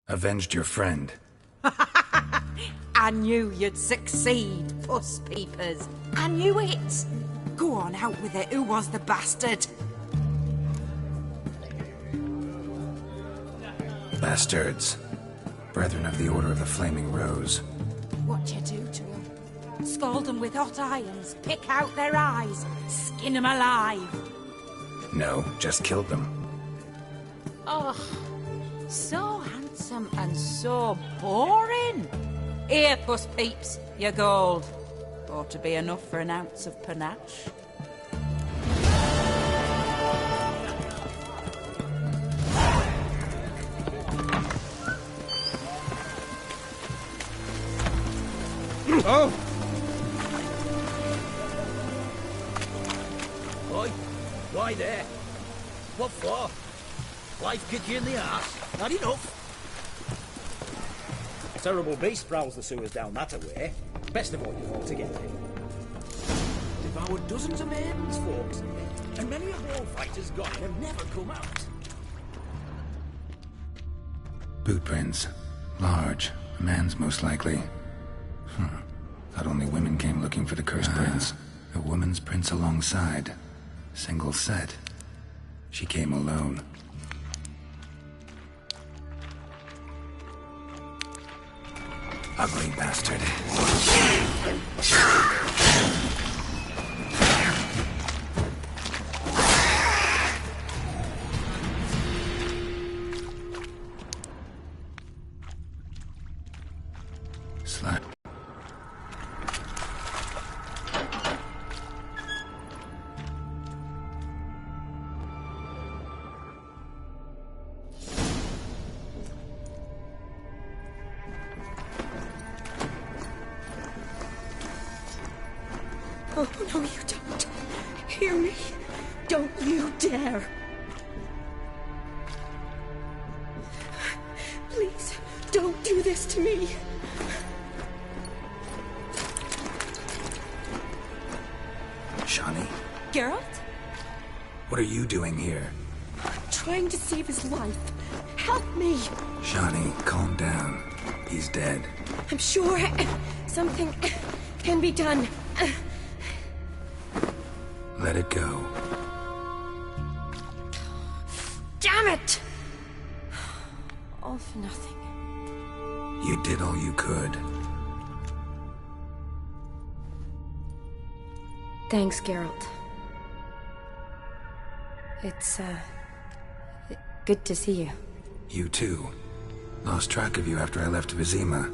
Avenged your friend. I knew you'd succeed, puss peepers. I knew it. Go on, out with it. Who was the bastard? Bastards. Brethren of the Order of the Flaming Rose. What you do to them? Scald them with hot irons, pick out their eyes, skin them alive. No, just killed them. Oh, so handsome and so boring. Here, puss peeps, your gold. Ought to be enough for an ounce of panache. Oh! Oi, why there? What for? Life kick you in the ass? Not enough. Terrible beast prowls the sewers down that way. Best avoid them altogether. Devoured dozens of maidens, folks, and many a war fighter's gone and have never come out. Boot prints. Large. A man's most likely. Thought only women came looking for the cursed prints. A woman's prints alongside. Single set. She came alone. Ugly bastard. Slut. Oh, no, you don't. Hear me? Don't you dare. Please, don't do this to me. Shawnee? Geralt? What are you doing here? Trying to save his life. Help me. Shawnee, calm down. He's dead. I'm sure something can be done. Let it go. Damn it! All for nothing. You did all you could. Thanks, Geralt. It's, good to see you. You too. Lost track of you after I left Vizima.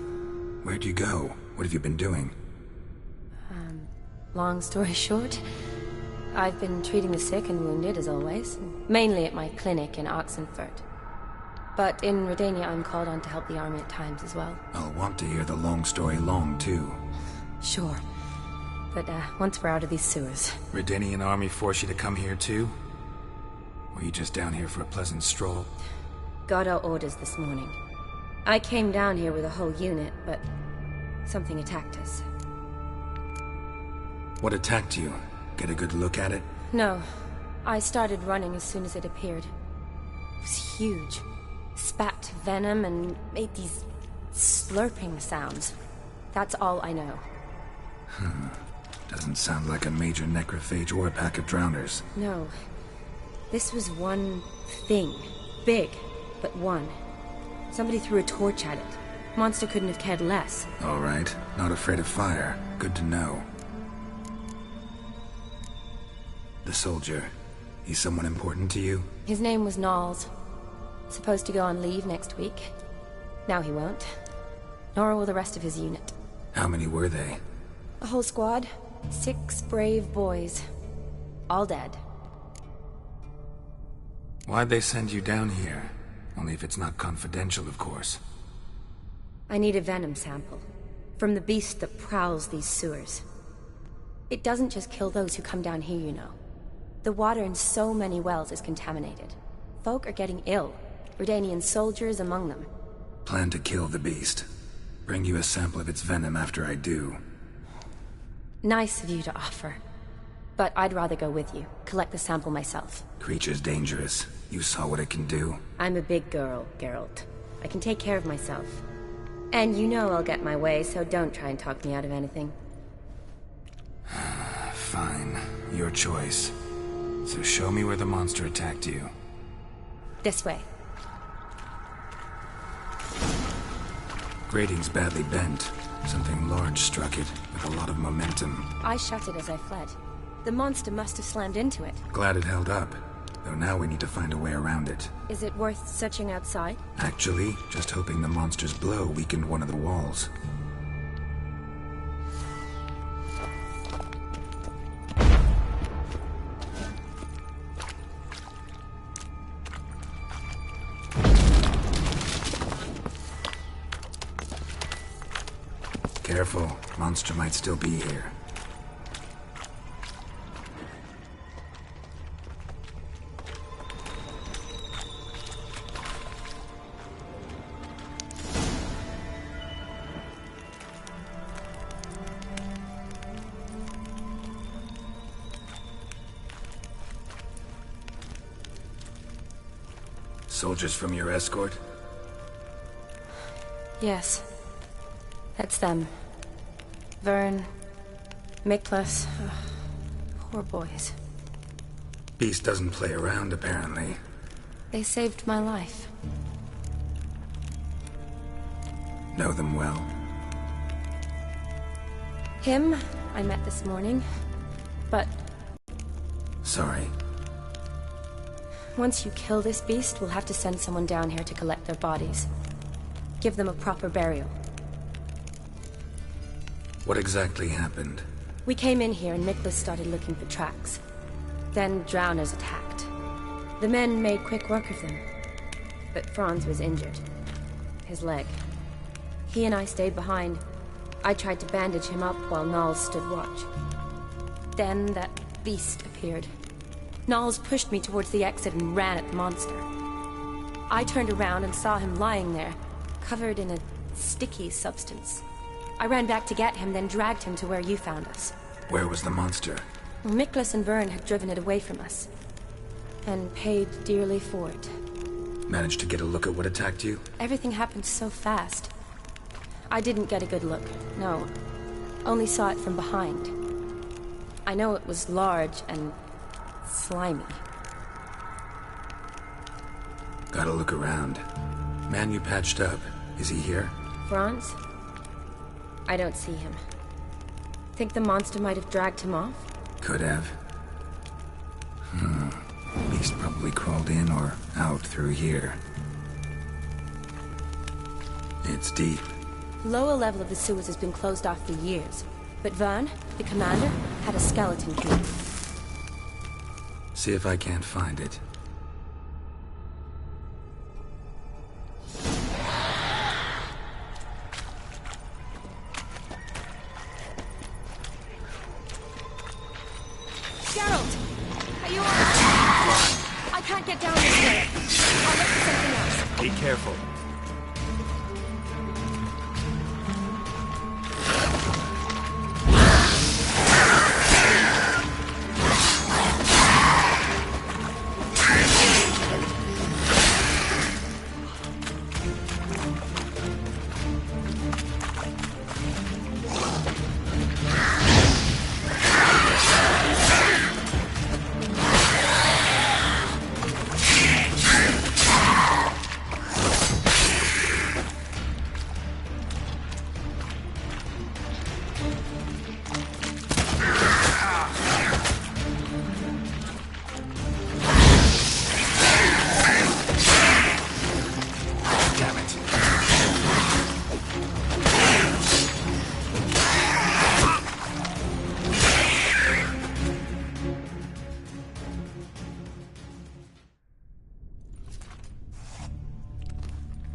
Where'd you go? What have you been doing? Long story short, I've been treating the sick and wounded, as always. Mainly at my clinic in Oxenfurt. But in Redania, I'm called on to help the army at times as well. I'll want to hear the long story long, too. Sure. But, once we're out of these sewers... Redanian army force you to come here, too? Or you just down here for a pleasant stroll? Got our orders this morning. I came down here with a whole unit, but... something attacked us. What attacked you? Get a good look at it? No. I started running as soon as it appeared. It was huge. Spat venom and made these slurping sounds. That's all I know. Doesn't sound like a major necrophage or a pack of drowners. No. This was one thing. Big, but one. Somebody threw a torch at it. Monster couldn't have cared less. All right. Not afraid of fire. Good to know. The soldier. He's someone important to you? His name was Knowles. Supposed to go on leave next week. Now he won't. Nor will the rest of his unit. How many were they? A whole squad. 6 brave boys. All dead. Why'd they send you down here? Only if it's not confidential, of course. I need a venom sample. From the beast that prowls these sewers. It doesn't just kill those who come down here, you know. The water in so many wells is contaminated. Folk are getting ill. Redanian soldiers among them. Plan to kill the beast. Bring you a sample of its venom after I do. Nice of you to offer. But I'd rather go with you. Collect the sample myself. Creature's dangerous. You saw what it can do. I'm a big girl, Geralt. I can take care of myself. And you know I'll get my way, so don't try and talk me out of anything. Fine. Your choice. So show me where the monster attacked you. This way. Grating's badly bent. Something large struck it, with a lot of momentum. I shut it as I fled. The monster must have slammed into it. Glad it held up. Though now we need to find a way around it. Is it worth searching outside? Actually, just hoping the monster's blow weakened one of the walls. Careful, monster might still be here. Soldiers from your escort? Yes. That's them. Vern, Miklas. Poor boys. Beast doesn't play around, apparently. They saved my life. Know them well? Him, I met this morning. But Sorry. once you kill this beast, we'll have to send someone down here to collect their bodies. Give them a proper burial. What exactly happened? We came in here and Miklas started looking for tracks. Then drowners attacked. The men made quick work of them. But Franz was injured. His leg. He and I stayed behind. I tried to bandage him up while Knowles stood watch. Then that beast appeared. Knowles pushed me towards the exit and ran at the monster. I turned around and saw him lying there, covered in a sticky substance. I ran back to get him, then dragged him to where you found us. Where was the monster? Well, Miklas and Vern had driven it away from us. And paid dearly for it. Managed to get a look at what attacked you? Everything happened so fast. I didn't get a good look, no. Only saw it from behind. I know it was large and slimy. Gotta look around. Man you patched up, is he here? Franz? I don't see him. Think the monster might have dragged him off? Could have. Beast probably crawled in or out through here. It's deep. Lower level of the sewers has been closed off for years. But Vern, the commander, had a skeleton key. See if I can't find it. Geralt! Are you alright? I can't get down this way. I'll look for something else. Be careful.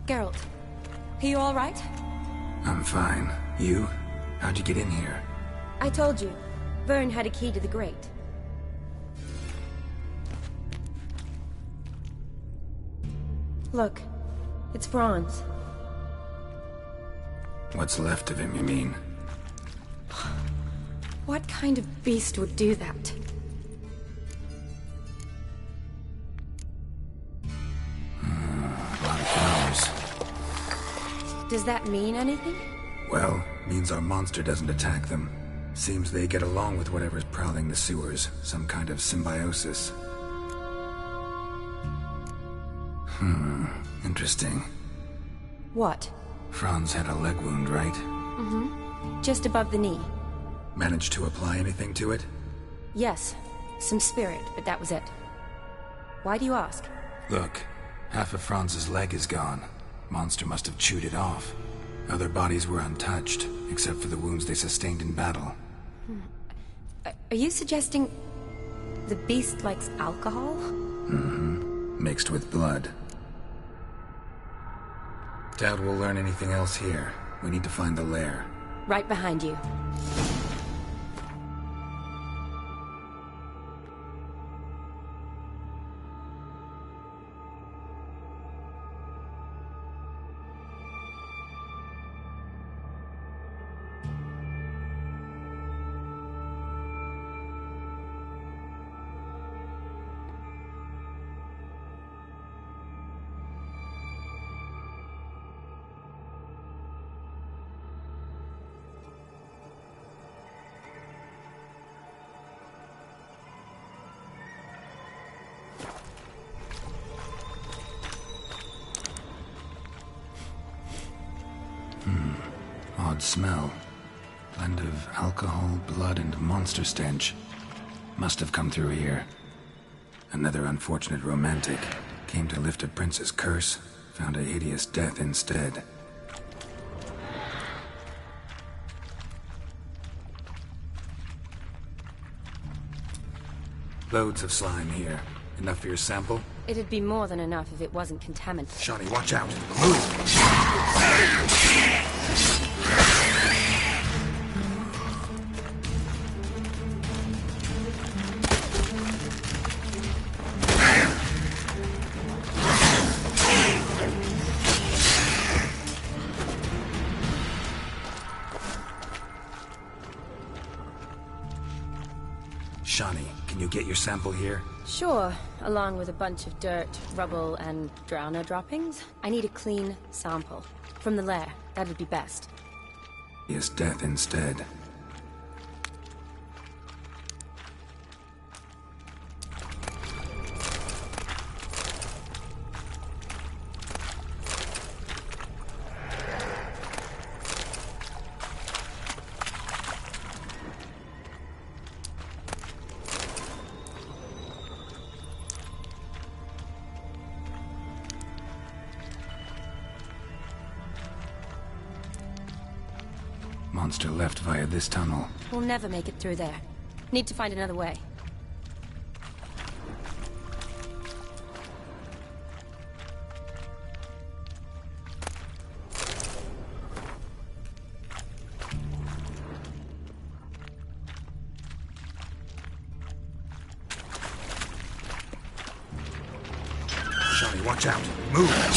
Geralt, are you alright? I'm fine. You? How'd you get in here? I told you. Vern had a key to the grate. Look, it's Franz. What's left of him, you mean? What kind of beast would do that? A lot of flowers. Does that mean anything? Well, means our monster doesn't attack them. Seems they get along with whatever's prowling the sewers. Some kind of symbiosis. Interesting. What? Franz had a leg wound, right? Mm-hmm. Just above the knee. Managed to apply anything to it? Yes. Some spirit, but that was it. Why do you ask? Look, half of Franz's leg is gone. Monster must have chewed it off. Other bodies were untouched, except for the wounds they sustained in battle. Are you suggesting the beast likes alcohol? Mm-hmm. Mixed with blood. Doubt we'll learn anything else here. We need to find the lair. Right behind you. Odd smell. Blend of alcohol, blood, and monster stench. Must have come through here. Another unfortunate romantic. Came to lift a prince's curse, found a hideous death instead. Loads of slime here. Enough for your sample? It'd be more than enough if it wasn't contaminated. Shawnee, watch out! Move! Shawnee, can you get your sample here? Sure, along with a bunch of dirt, rubble, and drowner droppings. I need a clean sample. From the lair, that'd be best. His death instead. Monster left via this tunnel. We'll never make it through there. Need to find another way. Shawnee, watch out! Move!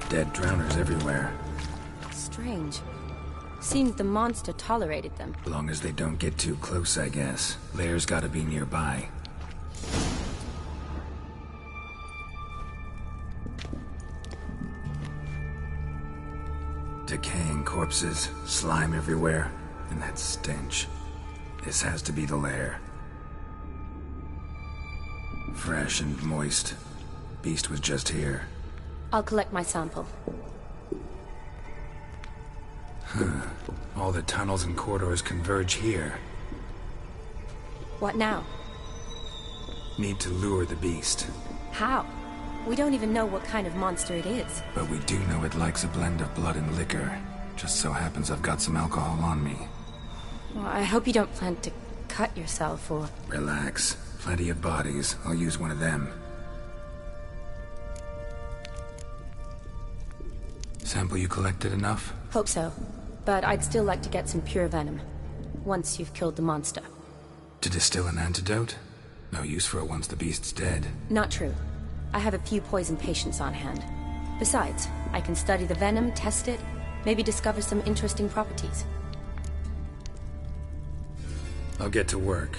Dead drowners everywhere. Strange. Seems the monster tolerated them. Long as they don't get too close, I guess. Lair's gotta be nearby. Decaying corpses, slime everywhere, and that stench. This has to be the lair. Fresh and moist. Beast was just here. I'll collect my sample. All the tunnels and corridors converge here. What now? Need to lure the beast. How? We don't even know what kind of monster it is. But we do know it likes a blend of blood and liquor. Just so happens I've got some alcohol on me. Well, I hope you don't plan to cut yourself or... Relax. Plenty of bodies. I'll use one of them. Sample you collected enough? Hope so. But I'd still like to get some pure venom. Once you've killed the monster. To distill an antidote? No use for it once the beast's dead. Not true. I have a few poison patients on hand. Besides, I can study the venom, test it, maybe discover some interesting properties. I'll get to work.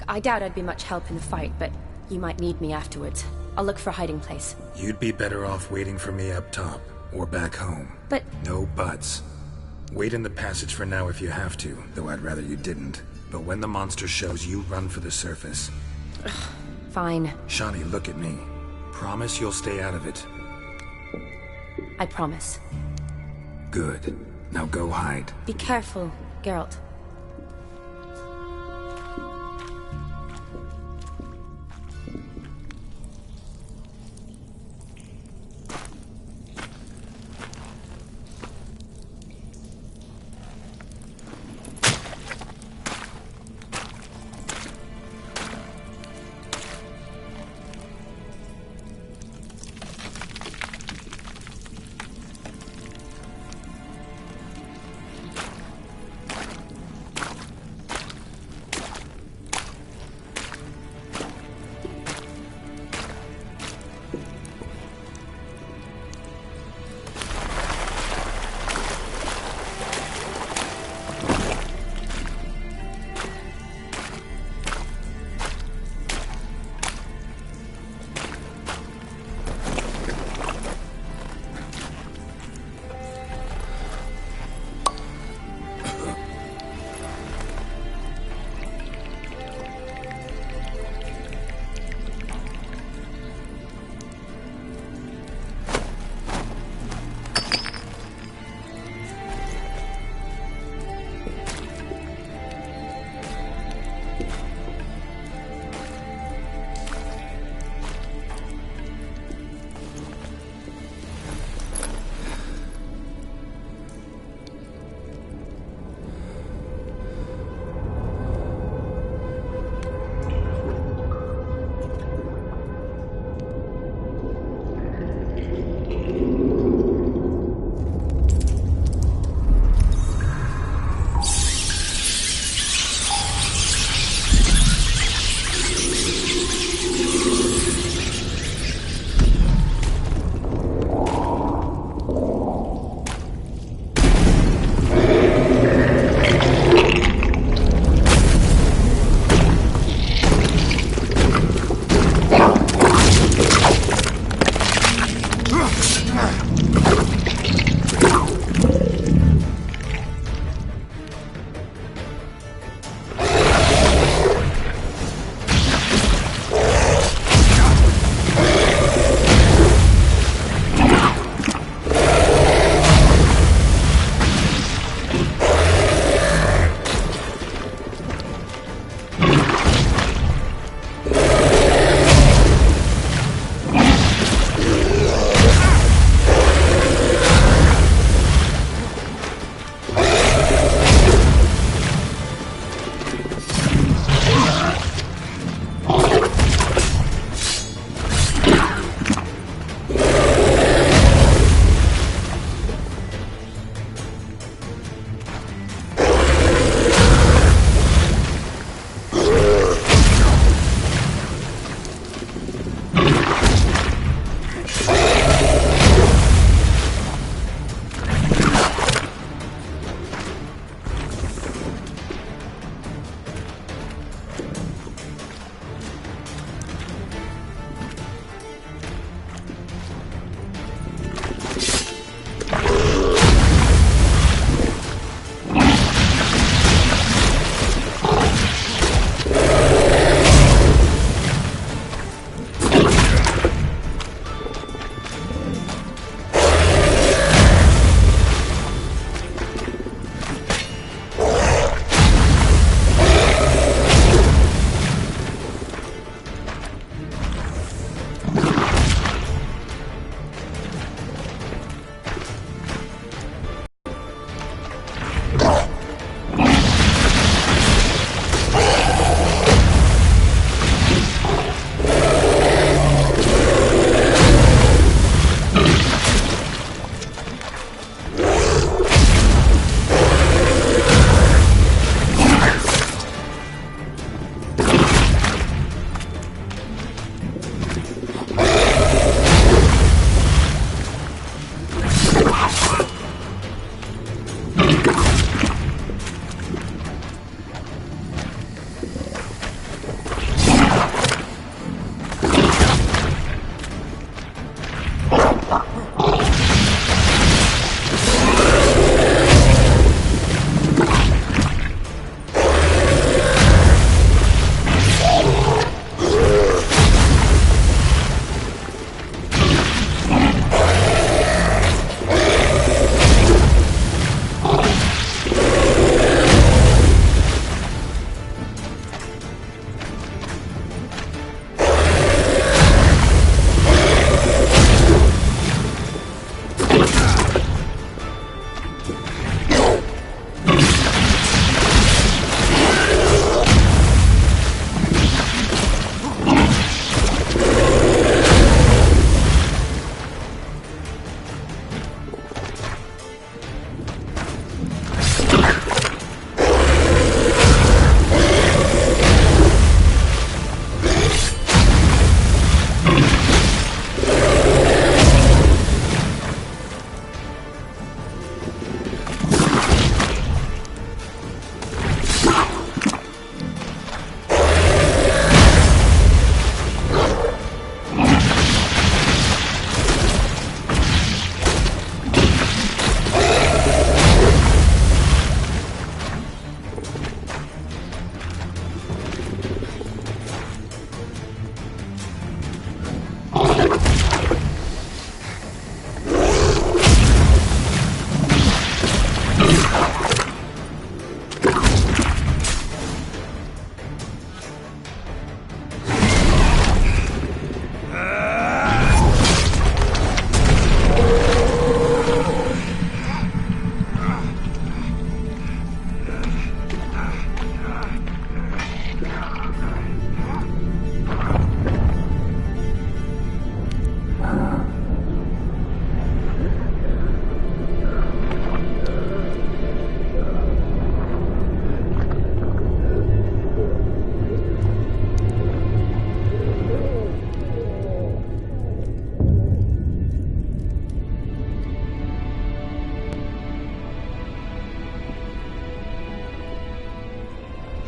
I doubt I'd be much help in the fight, but you might need me afterwards. I'll look for a hiding place. You'd be better off waiting for me up top, or back home. But... No buts. Wait in the passage for now if you have to, though I'd rather you didn't. But when the monster shows, you run for the surface. Fine. Shawnee, look at me. Promise you'll stay out of it. I promise. Good. Now go hide. Be careful, Geralt.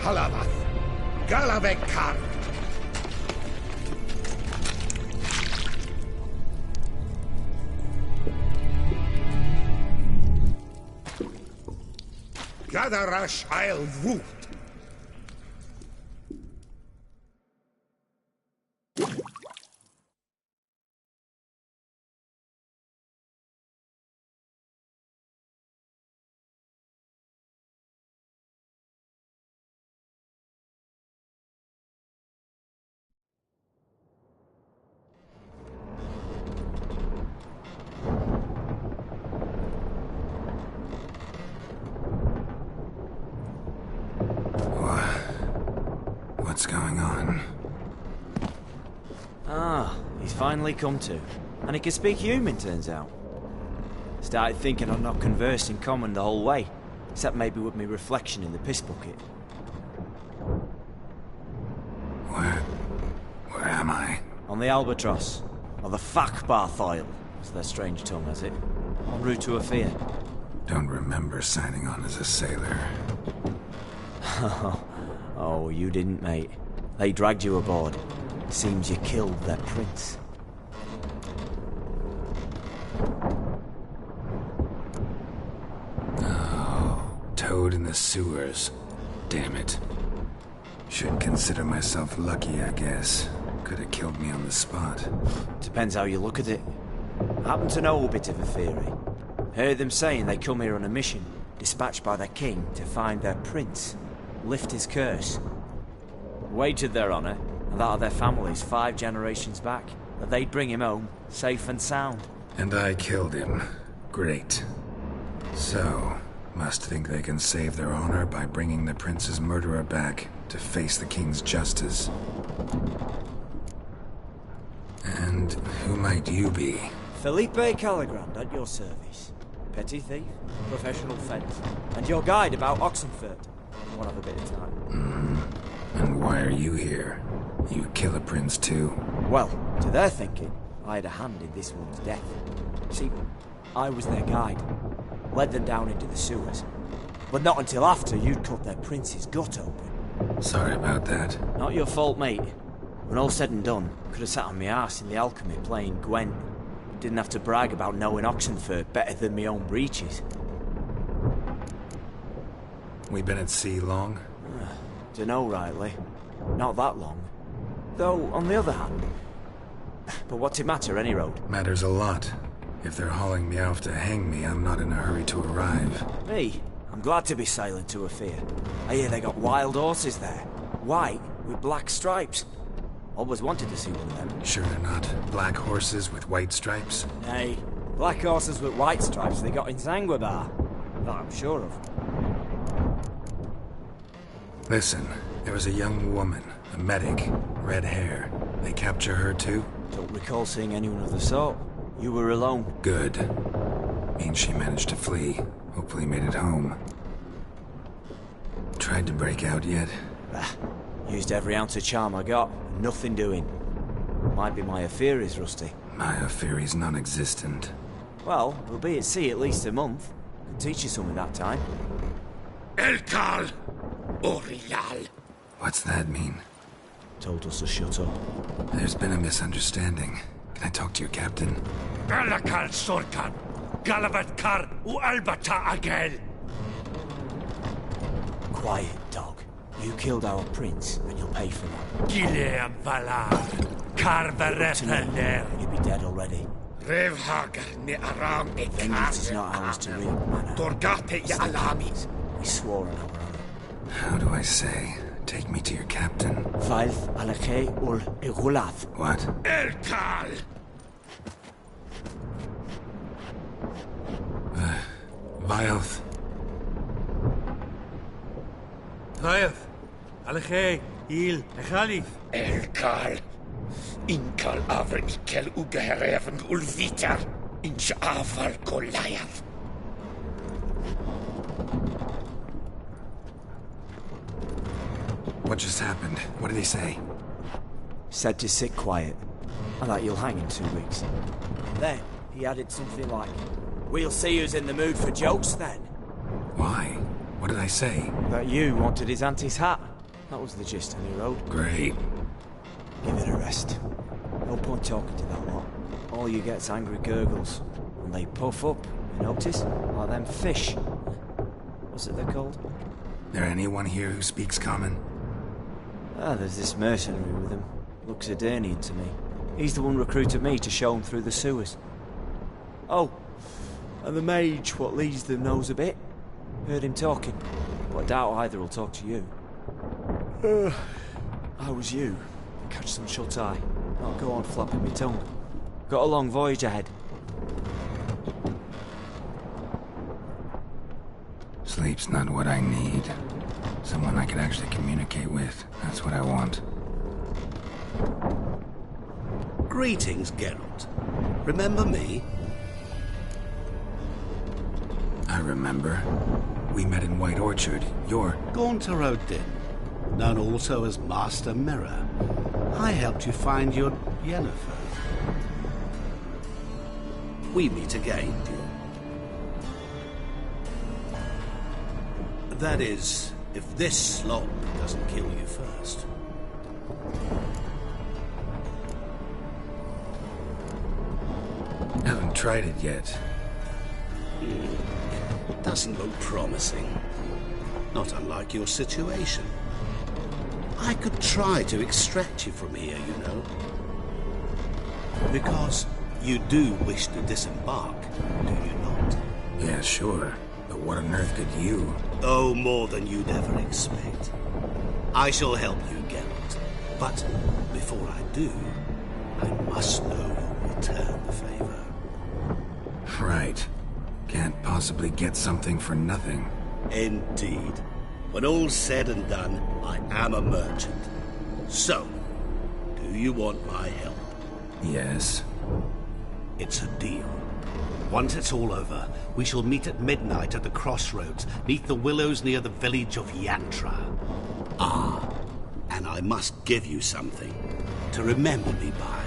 Halavath. Galavekar. Gadarash I'll Woot. What's going on? Ah, he's finally come to. And he can speak human, turns out. Started thinking I'd not conversed in common the whole way, except maybe with me reflection in the piss bucket. Where am I? On the Albatross, or the Fakbarthoil, as their strange tongue has it. En route to Afir. Don't remember signing on as a sailor. Oh, you didn't, mate. They dragged you aboard. Seems you killed their prince. Oh, toad in the sewers. Damn it. Should consider myself lucky, I guess. Could have killed me on the spot. Depends how you look at it. I happen to know a bit of a theory. Heard them saying they come here on a mission, dispatched by their king to find their prince, lift his curse. Wagered their honour, and that of their families 5 generations back, that they'd bring him home, safe and sound. And I killed him. Great. So, must think they can save their honor by bringing the prince's murderer back to face the king's justice. And who might you be? Felipe Caligrand at your service. Petty thief, professional fence, and your guide about Oxenfurt. Won't have a bit of time. And why are you here? You kill a prince too? Well, to their thinking, I had a hand in this one's death. See, I was their guide. Led them down into the sewers. But not until after you'd cut their prince's gut open. Sorry about that. Not your fault, mate. When all said and done, could have sat on my arse in the alchemy playing Gwent. Didn't have to brag about knowing Oxenfurt better than my own breeches. We been at sea long? Dunno rightly. Not that long. Though, on the other hand... But what's it matter, any road? Matters a lot. If they're hauling me off to hang me, I'm not in a hurry to arrive. Me? I'm glad to be sailing to Afir. I hear they got wild horses there. White, with black stripes. Always wanted to see one of them. Sure they're not black horses with white stripes? Nay, black horses with white stripes they got in Zanguebar. That I'm sure of. Listen, there was a young woman, a medic, red hair. They capture her too? Don't recall seeing anyone of the sort. You were alone. Good. Means she managed to flee. Hopefully made it home. Tried to break out yet? Used every ounce of charm I got. Nothing doing. Might be my affair is rusty. My affair is non-existent. Well, we'll be at sea at least a month. Can teach you something that time. Elkal. Orial. What's that mean? Told us to shut up. There's been a misunderstanding. Can I talk to your captain? Galakal Sorkan. Galavat Kar u Albata Agel. Quiet, dog. You killed our prince, and you'll pay for that. Gileam Valar. Carverepener. You'd be dead already. Revhagar ni Aram Vengeance is not ours to reap, man. Torgate ya Alamis. We swore on our honor. How do I say? Take me to your captain. Vaith Alakhe ul Igulath. What? Elkal. Vioth. Vioth. Alche, Il, Echalif. Elkal. Inkal Avr Ikel Ugehereven Ulvitar. Inch Aval Goliath. What just happened? What did he say? Said to sit quiet, and that you'll hang in 2 weeks. Then, he added something like, "We'll see who's in the mood for jokes then." Why? What did I say? That you wanted his auntie's hat. That was the gist on your road. Great. Give it a rest. No point talking to that lot. All you get's angry gurgles. And they puff up, you notice? Like them fish. What's it they're called? There anyone here who speaks common? Ah, there's this mercenary with him. Looks Edirnian to me. He's the one recruited me to show him through the sewers. Oh, and the mage what leads them knows a bit. Heard him talking, but I doubt either will talk to you. How was you? Catch some shut-eye. I'll go on flapping my tongue. Got a long voyage ahead. Sleep's not what I need. Someone I can actually communicate with. That's what I want. Greetings, Geralt. Remember me? I remember. We met in White Orchard. You're... Gaunter O'Din, known also as Master Mirror. I helped you find your Yennefer. We meet again, dear. That is, if this slop doesn't kill you first. Haven't tried it yet. Doesn't look promising. Not unlike your situation. I could try to extract you from here, you know. Because you do wish to disembark, do you not? Yeah, sure. But what on earth could you? Oh, more than you'd ever expect. I shall help you, Geralt. But before I do, I must know you'll return the favor. Right. Can't possibly get something for nothing. Indeed. When all's said and done, I am a merchant. So, do you want my help? Yes. It's a deal. Once it's all over, we shall meet at midnight at the crossroads, neath the willows near the village of Yantra. Ah, and I must give you something to remember me by.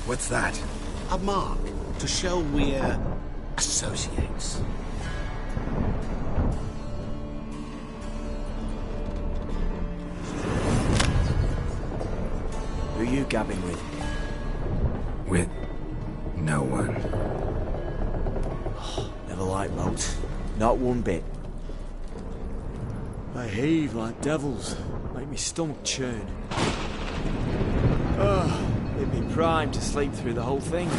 What's that? A mark to show we're associates. Who are you gabbing with? With no one. Never liked boats. Not one bit. They heave like devils. Make me stomach churn. It'd be prime to sleep through the whole thing.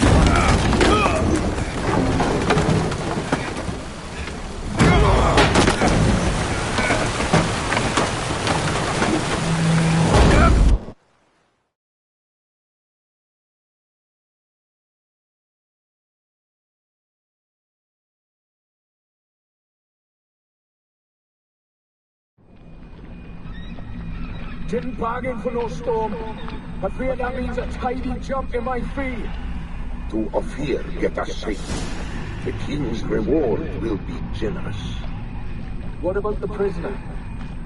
Didn't bargain for no storm. I fear that means a tidy jump in my fee. To Ophir get us safe. The king's reward will be generous. What about the prisoner?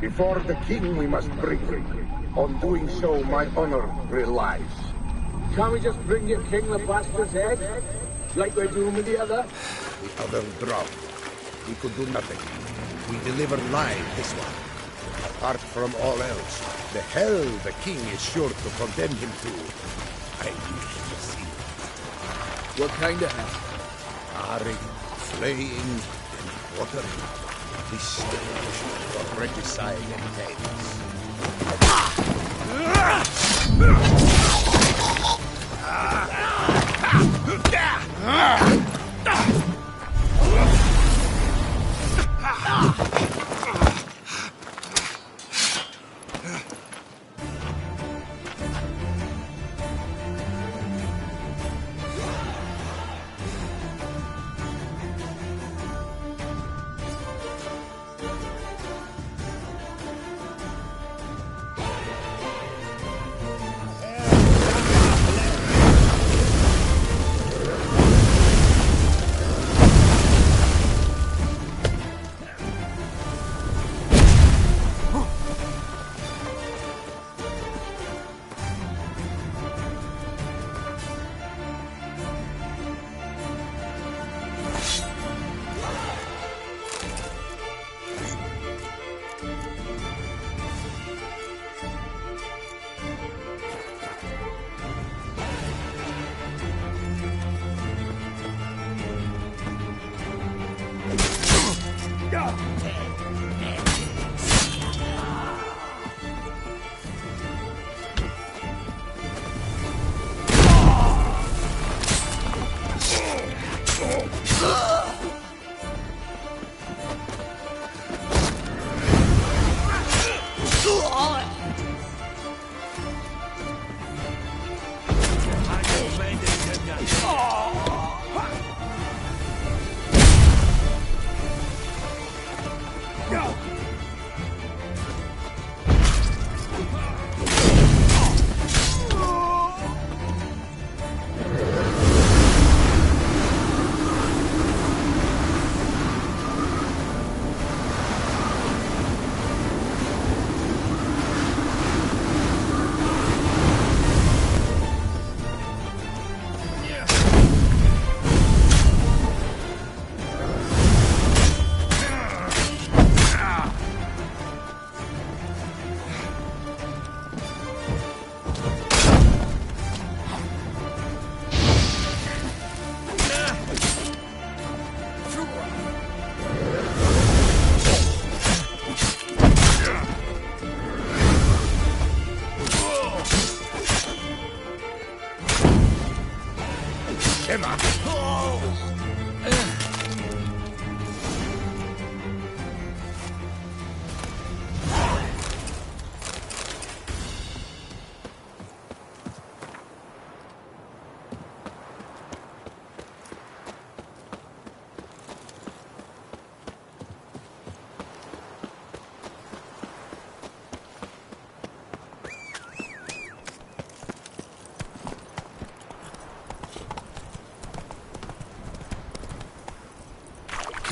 Before the king we must bring him. On doing so, my honor relies. Can't we just bring your king the bastard's head? Like we're doing with the other? The other drowned. We could do nothing. We deliver live this one. Apart from all else, the hell the king is sure to condemn him to. I wish to see it. What kind of hell? Charring, flaying, and watering. This stage for regicide and tales.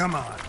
Come on.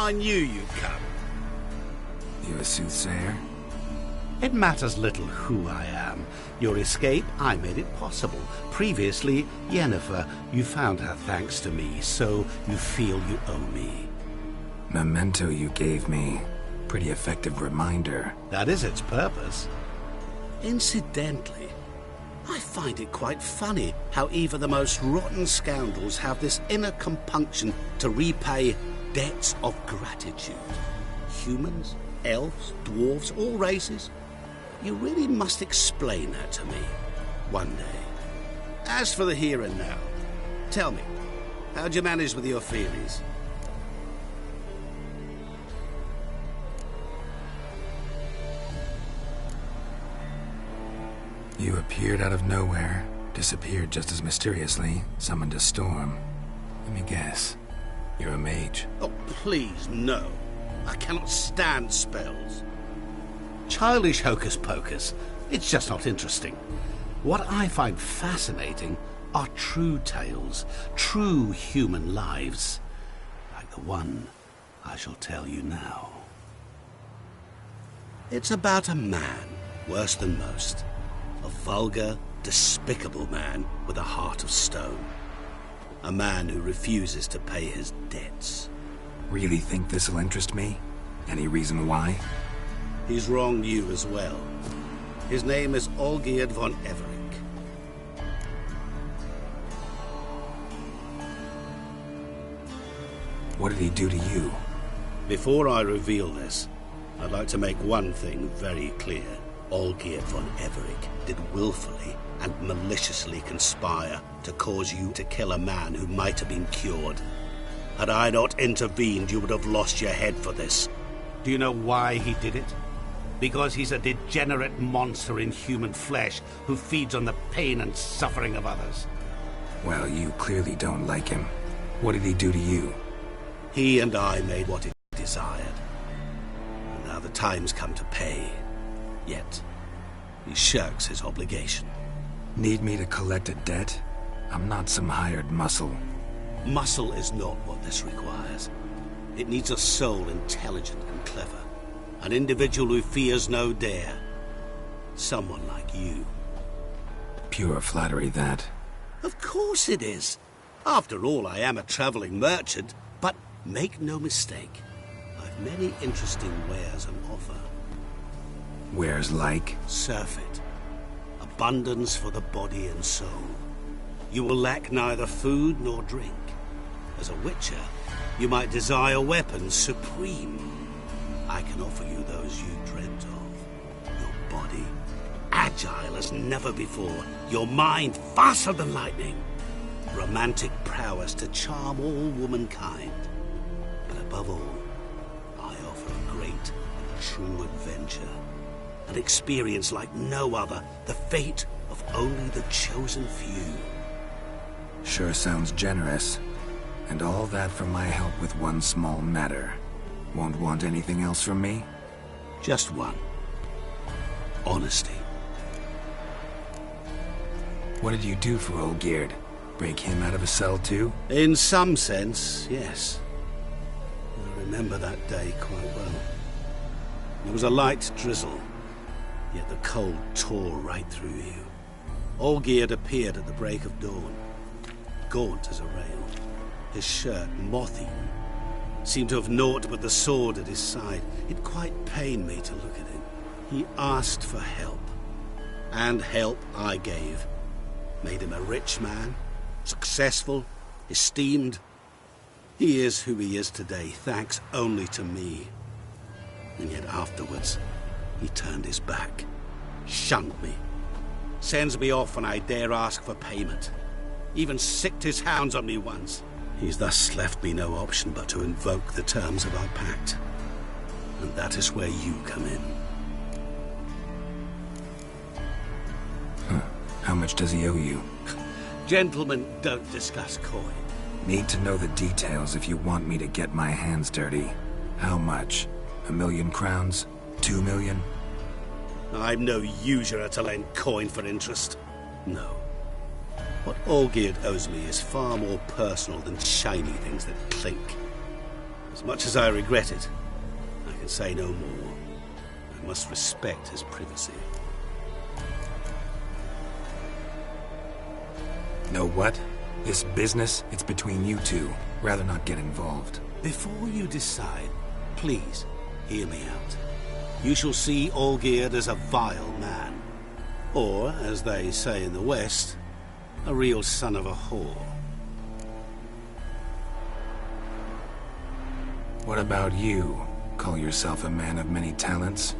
I knew you'd come. You a soothsayer? It matters little who I am. Your escape, I made it possible. Previously, Yennefer, you found her thanks to me, so you feel you owe me. Memento you gave me. Pretty effective reminder. That is its purpose. Incidentally, I find it quite funny how even the most rotten scoundrels have this inner compunction to repay debts of gratitude. Humans, elves, dwarves, all races. You really must explain that to me one day. As for the here and now, tell me, how'd you manage with your theories? You appeared out of nowhere, disappeared just as mysteriously, summoned a storm. Let me guess. You're a mage. Oh, please, no. I cannot stand spells. Childish hocus pocus. It's just not interesting. What I find fascinating are true tales, true human lives, like the one I shall tell you now. It's about a man, worse than most. A vulgar, despicable man with a heart of stone. A man who refuses to pay his debts. Really think this'll interest me? Any reason why? He's wronged you as well. His name is Olgierd von Everick. What did he do to you? Before I reveal this, I'd like to make one thing very clear. Olgierd von Everick did willfully and maliciously conspire to cause you to kill a man who might have been cured. Had I not intervened, you would have lost your head for this. Do you know why he did it? Because he's a degenerate monster in human flesh who feeds on the pain and suffering of others. Well, you clearly don't like him. What did he do to you? He and I made what he desired. And now the time's come to pay. Yet, he shirks his obligation. Need me to collect a debt? I'm not some hired muscle. Muscle is not what this requires. It needs a soul intelligent and clever. An individual who fears no dare. Someone like you. Pure flattery, that. Of course it is. After all, I am a traveling merchant. But make no mistake, I've many interesting wares on offer. Wares like? Surfeit. Abundance for the body and soul. You will lack neither food nor drink. As a witcher, you might desire weapons supreme. I can offer you those you dreamt of. Your body, agile as never before. Your mind, faster than lightning. Romantic prowess to charm all womankind. But above all, I offer a great, true adventure. An experience like no other. The fate of only the chosen few. Sure sounds generous. And all that for my help with one small matter. Won't want anything else from me? Just one. Honesty. What did you do for Olgierd? Break him out of a cell too? In some sense, yes. I remember that day quite well. There was a light drizzle, yet the cold tore right through you. Olgierd appeared at the break of dawn, gaunt as a rail, his shirt moth-eaten, seemed to have naught but the sword at his side. It quite pained me to look at him. He asked for help, and help I gave. Made him a rich man, successful, esteemed. He is who he is today, thanks only to me. And yet afterwards, he turned his back, shunned me, sends me off when I dare ask for payment, even sicked his hounds on me once. He's thus left me no option but to invoke the terms of our pact. And that is where you come in. Huh. How much does he owe you? Gentlemen don't discuss coin. Need to know the details if you want me to get my hands dirty. How much? 1,000,000 crowns? 2 million? I'm no usurer to lend coin for interest. No. What Olgierd owes me is far more personal than shiny things that clink. As much as I regret it, I can say no more. I must respect his privacy. Know what? This business, it's between you two. Rather not get involved. Before you decide, please hear me out. You shall see Olgierd as a vile man. Or, as they say in the West, a real son of a whore. What about you? Call yourself a man of many talents?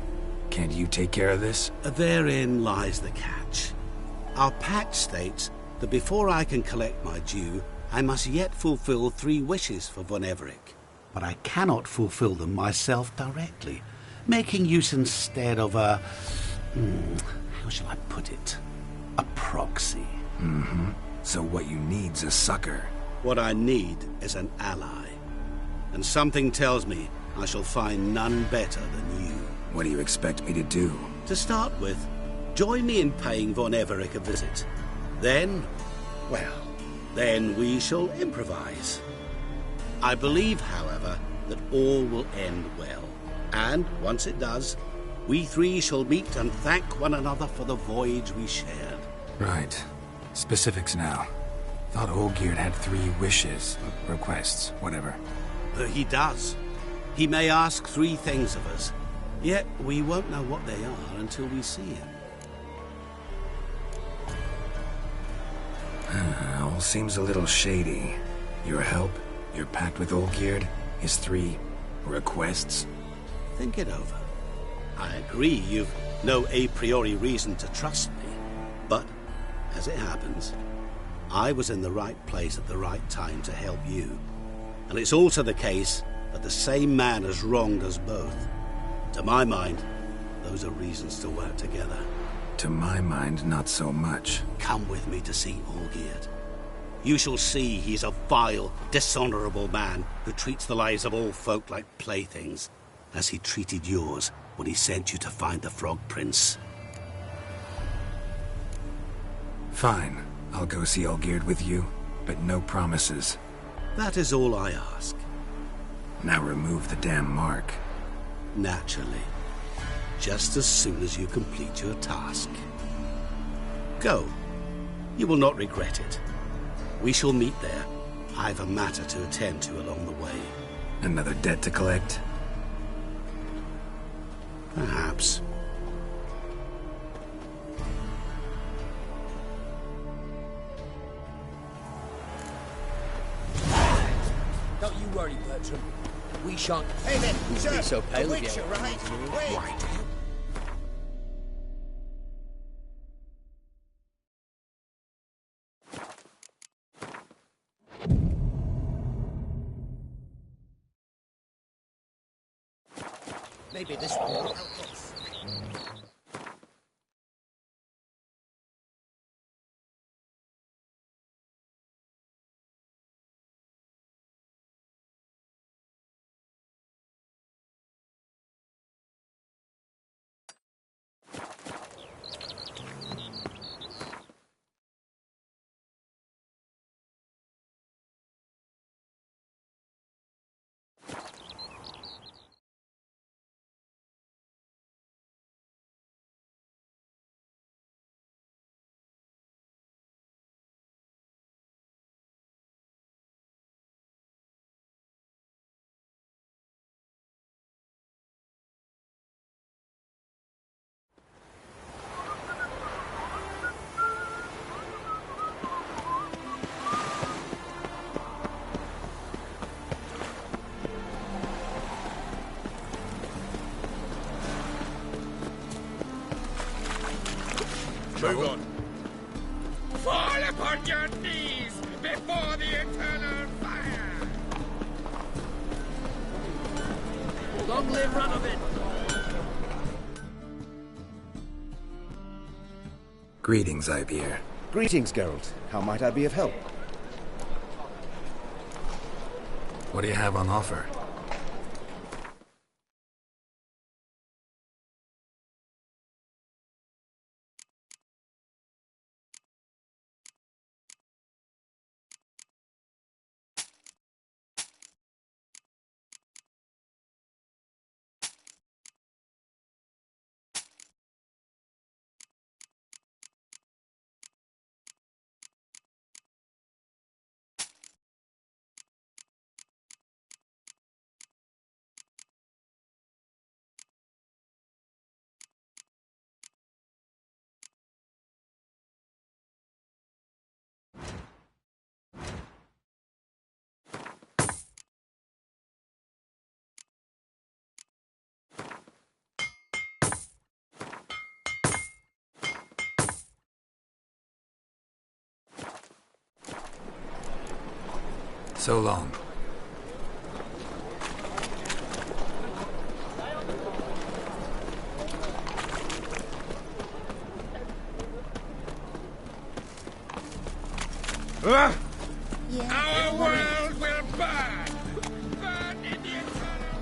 Can't you take care of this? Therein lies the catch. Our pact states that before I can collect my due, I must yet fulfill 3 wishes for Von Everec. But I cannot fulfill them myself directly, making use instead of a... how shall I put it? A proxy. Mm-hmm. So what you need's a sucker. What I need is an ally. And something tells me I shall find none better than you. What do you expect me to do? To start with, join me in paying Von Everec a visit. Then, well, then we shall improvise. I believe, however, that all will end well. And once it does, we 3 shall meet and thank one another for the voyage we shared. Right. Specifics now. Thought Olgierd had 3 wishes, requests, whatever. He does. He may ask 3 things of us, yet we won't know what they are until we see him. All seems a little shady. Your help, your pact with Olgierd, his 3 requests. Think it over. I agree you've no a priori reason to trust me, but, as it happens, I was in the right place at the right time to help you. And it's also the case that the same man has wronged us both. To my mind, those are reasons to work together. To my mind, not so much. Come with me to see Olgierd. You shall see he's a vile, dishonorable man who treats the lives of all folk like playthings, as he treated yours when he sent you to find the Frog Prince. Fine. I'll go see Olgierd with you, but no promises. That is all I ask. Now remove the damn mark. Naturally. Just as soon as you complete your task. Go. You will not regret it. We shall meet there. I've a matter to attend to along the way. Another debt to collect? Perhaps. Don't you worry, Bertram. We shan't... Hey there, sir! So pale the again. Witcher, right? Wait! Right. Maybe this one will help us. Move on. Fall upon your knees before the eternal fire! Long live Ranovin! Greetings, Ibeer. Greetings, Geralt. How might I be of help? What do you have on offer? So long. Our world will burn! Burn in the eternal...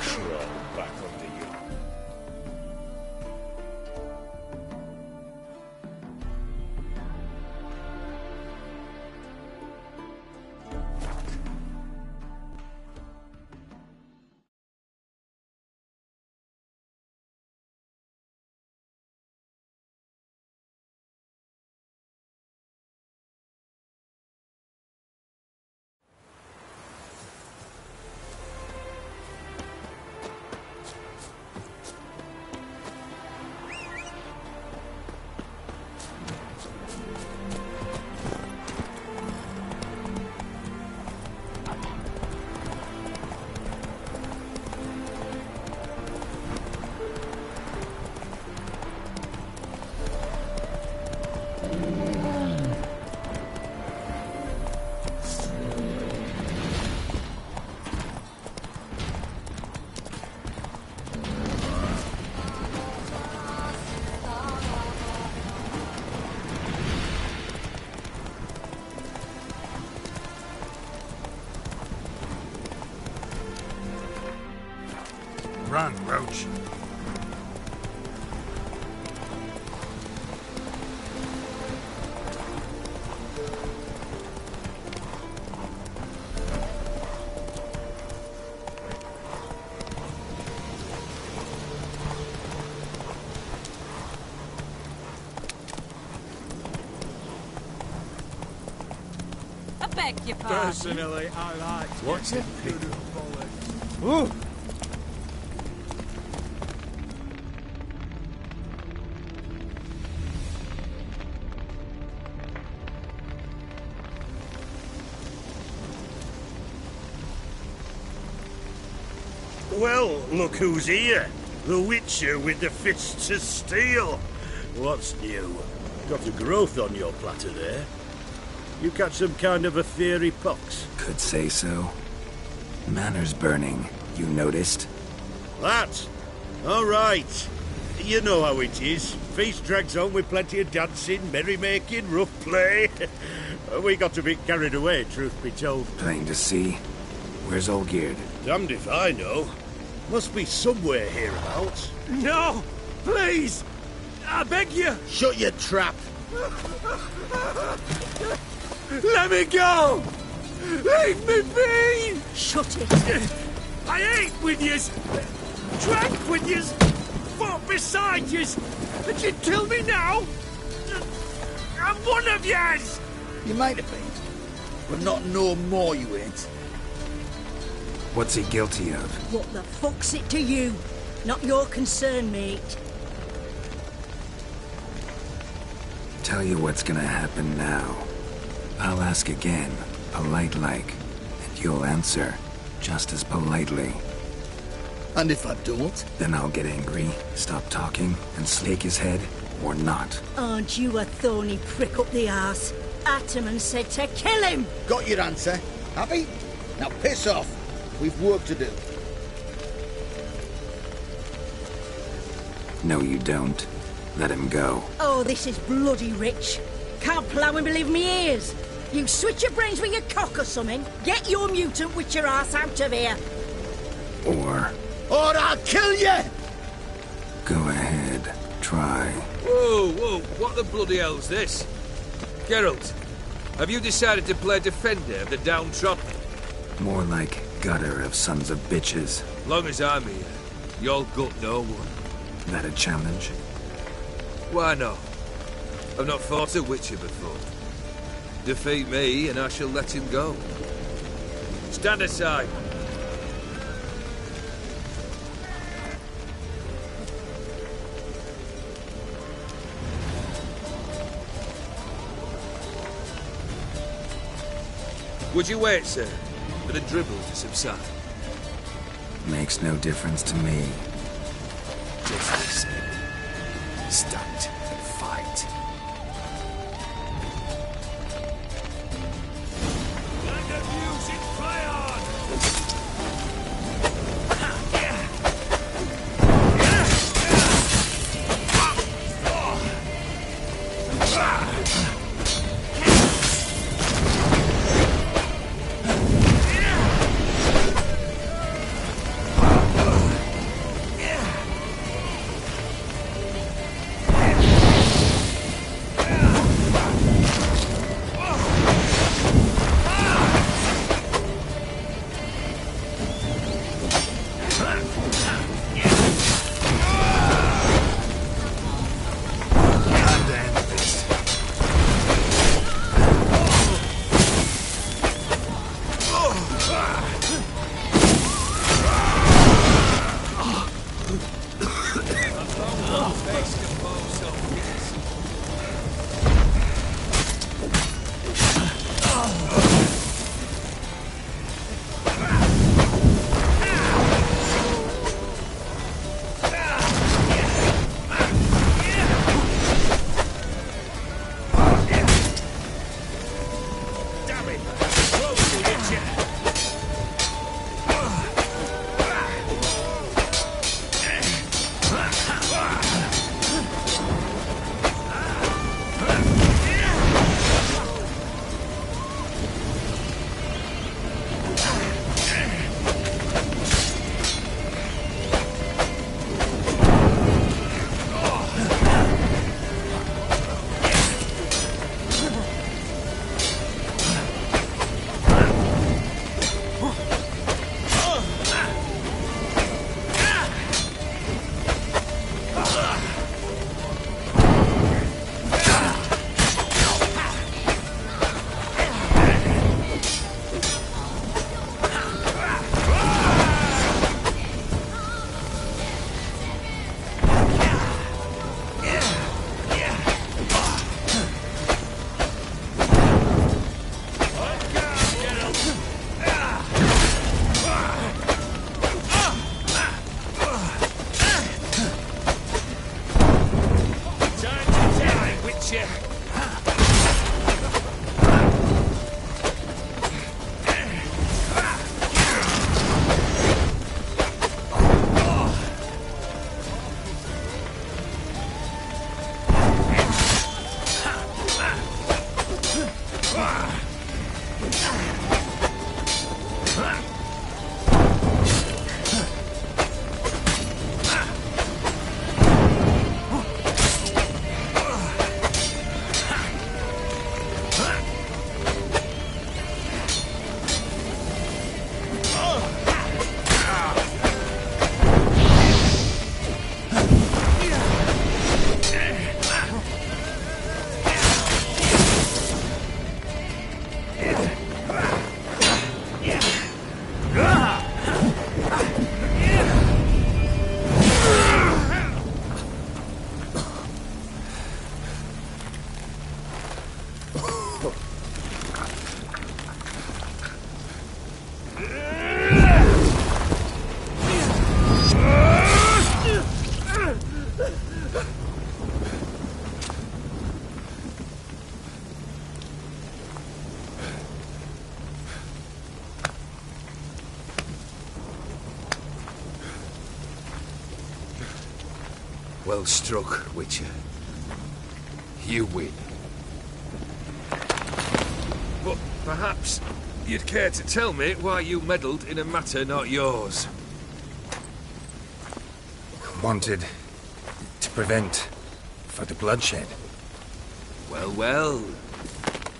Crawl back under you. Run, Roach. I beg your pardon. Personally, I like to What's it? get good at bollocks. Ooh. Well, look who's here. The Witcher with the fists of steel. What's new? Got a growth on your platter there. You catch some kind of a theory pox? Could say so. Manor's burning. You noticed? That? All right. You know how it is. Feast drags on with plenty of dancing, merrymaking, rough play. We got a bit carried away, truth be told. Plain to see. Where's Olgierd? Damned if I know. Must be somewhere hereabouts. No! Please! I beg you! Shut your trap! Let me go! Leave me be! Shut it! I ate with yous! Drank with yous! Fought beside yous! And you kill me now? I'm one of yous! You might have been, but not no more you ain't. What's he guilty of? What the fuck's it to you? Not your concern, mate. Tell you what's gonna happen now. I'll ask again, polite-like, and you'll answer just as politely. And if I don't? Then I'll get angry, stop talking, and stake his head, or not. Aren't you a thorny prick up the arse? Ataman said to kill him! Got your answer. Happy? Now piss off. We've work to do. No, you don't. Let him go. Oh, this is bloody rich. Can't plough and believe me ears. You switch your brains with your cock or something. Get your mutant witcher ass out of here. Or I'll kill you! go ahead, try. Whoa, whoa, what the bloody hell's this? Geralt, have you decided to play defender of the downtrodden? More like gutter of sons of bitches. Long as I'm here, you'll gut no one. That a challenge? Why not? I've not fought a witcher before. Defeat me and I shall let him go. Stand aside. Would you wait, sir, for the dribble to subside? Makes no difference to me. Just listen. Stand and fight. Let the music play on! Well struck, Witcher. You win. But perhaps you'd care to tell me why you meddled in a matter not yours. Wanted to prevent further bloodshed. Well, well.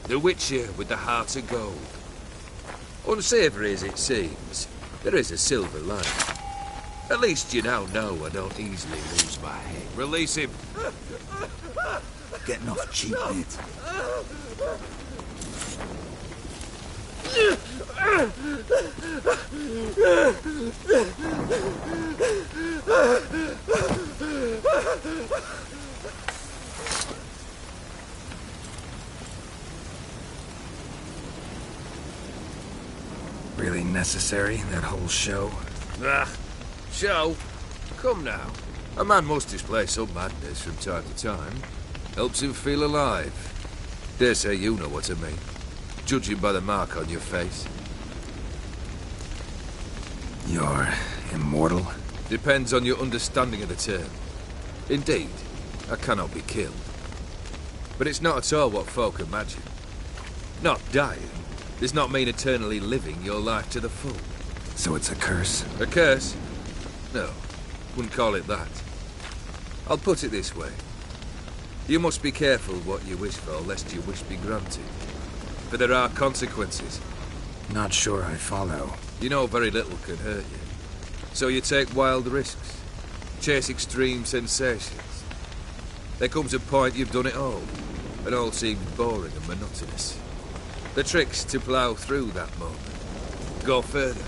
The Witcher with the heart of gold. Unsavoury as it seems, there is a silver lining. At least you now know I don't easily lose my head. Release him. Getting off cheap, mate. Really necessary, that whole show? Ah, show? Come now. A man must display some madness from time to time. Helps him feel alive. Dare say you know what I mean, judging by the mark on your face. You're immortal? Depends on your understanding of the term. Indeed, I cannot be killed. But it's not at all what folk imagine. Not dying does not mean eternally living your life to the full. So it's a curse? A curse? No, wouldn't call it that. I'll put it this way. You must be careful what you wish for, lest your wish be granted. For there are consequences. Not sure I follow. You know very little can hurt you. So you take wild risks. Chase extreme sensations. There comes a point you've done it all, and all seems boring and monotonous. The trick's to plough through that moment. Go further.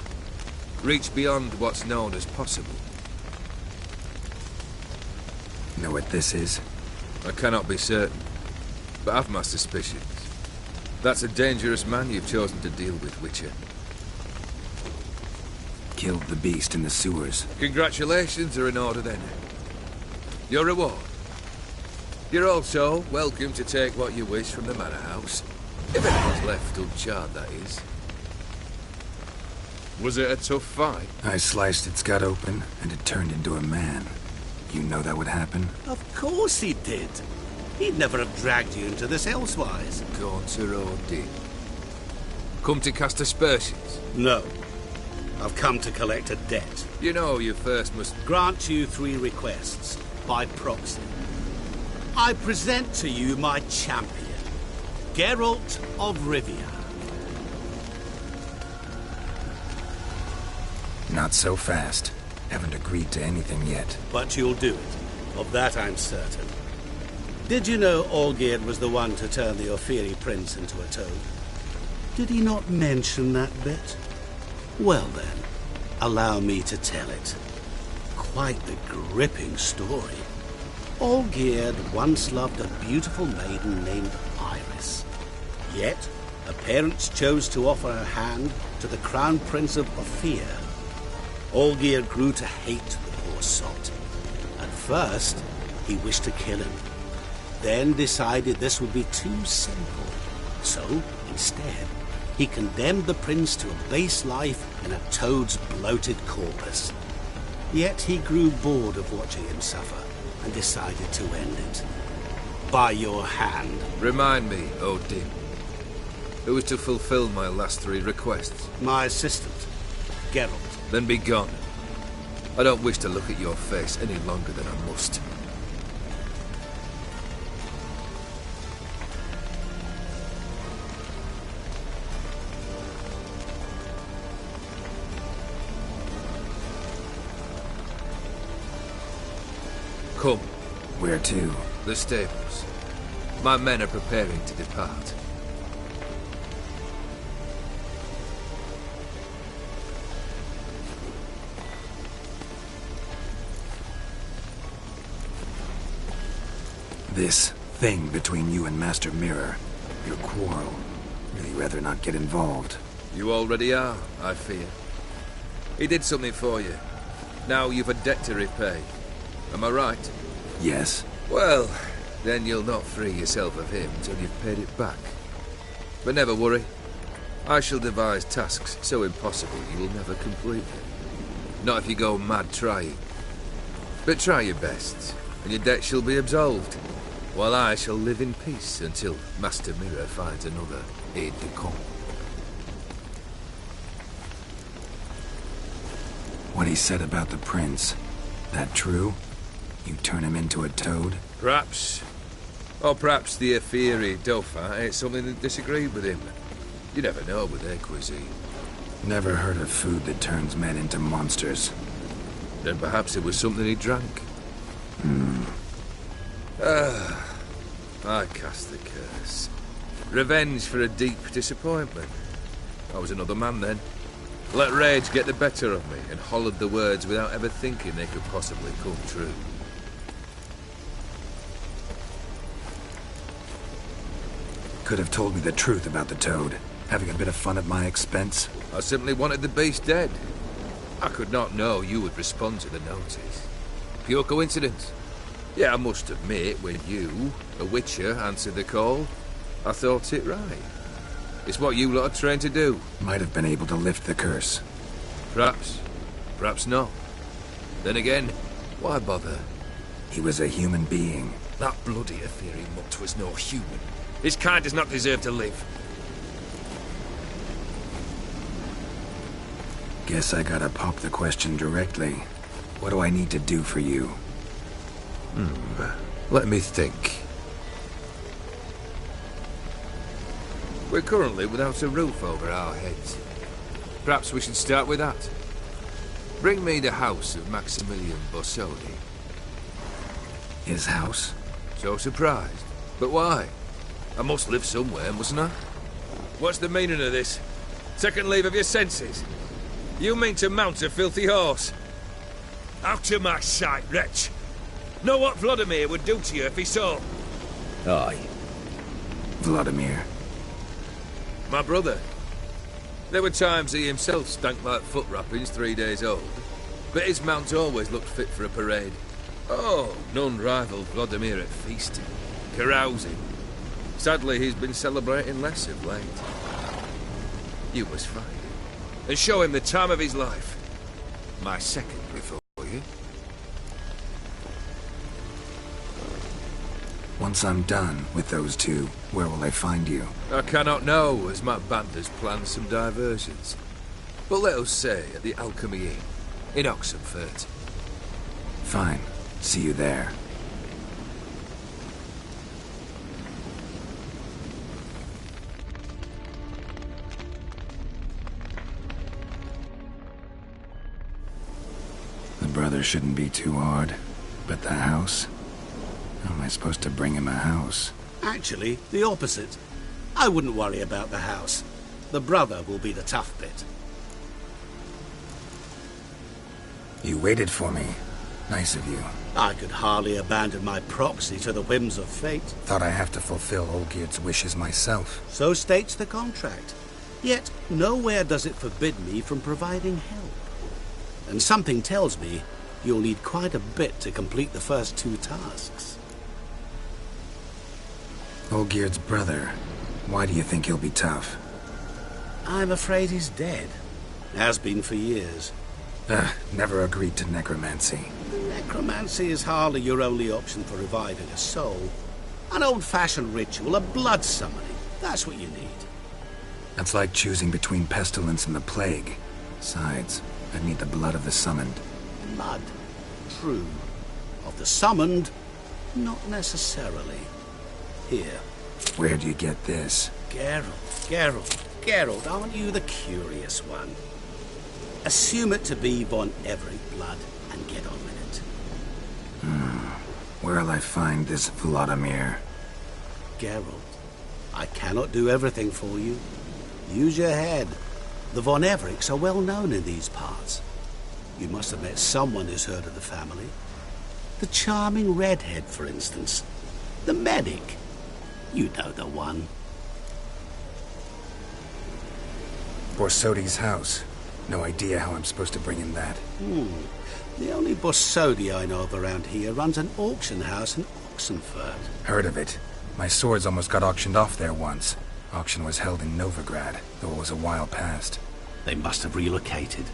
Reach beyond what's known as possible. Know what this is? I cannot be certain, but I've my suspicions. That's a dangerous man you've chosen to deal with, Witcher. Killed the beast in the sewers. Congratulations are in order then. Your reward. You're also welcome to take what you wish from the manor house. If anyone's left uncharred, that is. Was it a tough fight? I sliced its gut open, and it turned into a man. You know that would happen? Of course he did. He'd never have dragged you into this elsewise. Gaunter did. Come to cast aspersions? No. I've come to collect a debt. You know you first must... Grant you 3 requests, by proxy. I present to you my champion, Geralt of Rivia. Not so fast. Haven't agreed to anything yet. But you'll do it. Of that I'm certain. Did you know Olgierd was the one to turn the Ophiri prince into a toad? Did he not mention that bit? Well then, allow me to tell it. Quite the gripping story. Olgierd once loved a beautiful maiden named Iris. Yet, her parents chose to offer her hand to the Crown Prince of Ophir. Olgierd grew to hate the poor sot. At first, he wished to kill him. Then decided this would be too simple. So, instead, he condemned the prince to a base life in a toad's bloated corpus. Yet he grew bored of watching him suffer and decided to end it. By your hand. Remind me, Odin. Who was to fulfill my last 3 requests? My assistant, Geralt. Then be gone. I don't wish to look at your face any longer than I must. Come. Where to? The stables. My men are preparing to depart. This thing between you and Master Mirror, your quarrel, really rather not get involved. You already are, I fear. He did something for you. Now you've a debt to repay. Am I right? Yes. Well, then you'll not free yourself of him till you've paid it back. But never worry. I shall devise tasks so impossible you will never complete them. Not if you go mad trying. But try your best, and your debt shall be absolved, while I shall live in peace until Master Mirror finds another aide-de-camp. What he said about the prince, that true? You turn him into a toad? Perhaps. Or perhaps the Ophiri Dauphin ate something that disagreed with him. You never know with their cuisine. Never heard of food that turns men into monsters. Then perhaps it was something he drank. I cast the curse. Revenge for a deep disappointment. I was another man then. Let rage get the better of me and hollered the words without ever thinking they could possibly come true. Could have told me the truth about the toad, having a bit of fun at my expense. I simply wanted the beast dead. I could not know you would respond to the notice. Pure coincidence. Yeah, I must admit, when you, a witcher, answered the call, I thought it right. It's what you lot are trained to do. Might have been able to lift the curse. Perhaps. Perhaps not. Then again, why bother? He was a human being. That bloody ethereal mutt was no human. His kind does not deserve to live. Guess I gotta pop the question directly. What do I need to do for you? Let me think. We're currently without a roof over our heads. Perhaps we should start with that. Bring me the house of Maximilian Borsodi. His house? So surprised. But why? I must live somewhere, mustn't I? What's the meaning of this? Second leave of your senses? You mean to mount a filthy horse? Out of my sight, wretch! Know what Vladimir would do to you if he saw? Aye. Vladimir. My brother. There were times he himself stank like foot wrappings 3 days old, but his mount always looked fit for a parade. Oh, none rivaled Vladimir at feasting, carousing. Sadly, he's been celebrating less of late. You must find him, and show him the time of his life. My secondary for you. Once I'm done with those two, where will I find you? I cannot know, as my band has planned some diversions. But let us say at the Alchemy Inn, in Oxenfurt. Fine. See you there. The brother shouldn't be too hard, but the house? How am I supposed to bring him a house? Actually, the opposite. I wouldn't worry about the house. The brother will be the tough bit. You waited for me. Nice of you. I could hardly abandon my proxy to the whims of fate. Thought I have to fulfill Olgierd's wishes myself. So states the contract. Yet, nowhere does it forbid me from providing help. And something tells me you'll need quite a bit to complete the first 2 tasks. Olgierd's brother. Why do you think he'll be tough? I'm afraid he's dead. Has been for years. Never agreed to necromancy. Necromancy is hardly your only option for reviving a soul. An old-fashioned ritual, a blood summoning. That's what you need. That's like choosing between pestilence and the plague. Besides, I'd need the blood of the summoned. Blood. True. Of the summoned, not necessarily. Here. Where do you get this? Geralt, aren't you the curious one? Assume it to be Von Everett blood and get on with it. Where'll I find this Vladimir? Geralt, I cannot do everything for you. Use your head. The Von Evericks are well known in these parts. You must have met someone who's heard of the family. The charming redhead, for instance. The medic. You know the one. Borsodi's house. No idea how I'm supposed to bring in that. The only Borsodi I know of around here runs an auction house in Oxenfurt. Heard of it. My swords almost got auctioned off there once. Auction was held in Novigrad, though it was a while past. They must have relocated.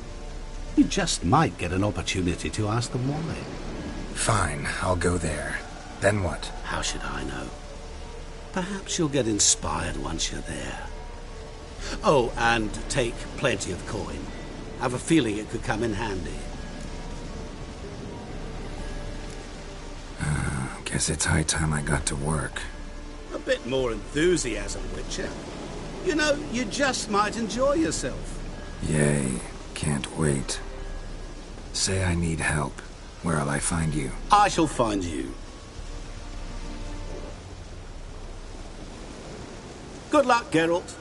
You just might get an opportunity to ask them why. Fine, I'll go there. Then what? How should I know? Perhaps you'll get inspired once you're there. Oh, and take plenty of coin. Have a feeling it could come in handy. Guess it's high time I got to work. A bit more enthusiasm, Witcher. You know, you just might enjoy yourself. Yay, can't wait. Say I need help. Where'll I find you? I shall find you. Good luck, Geralt.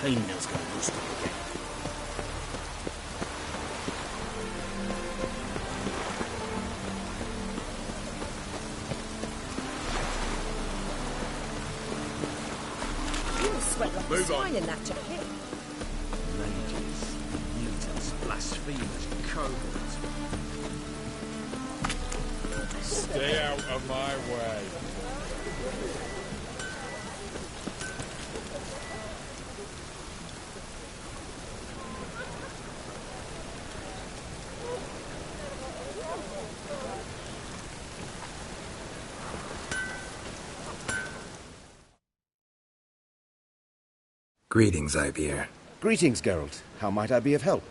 chainmail's gonna rust up again. You'll sweat like a Move on. swine in that jacket. Ladies, mutants, blasphemers, kobolds. Stay out of my way. Greetings, Ivyr. Greetings, Geralt. How might I be of help?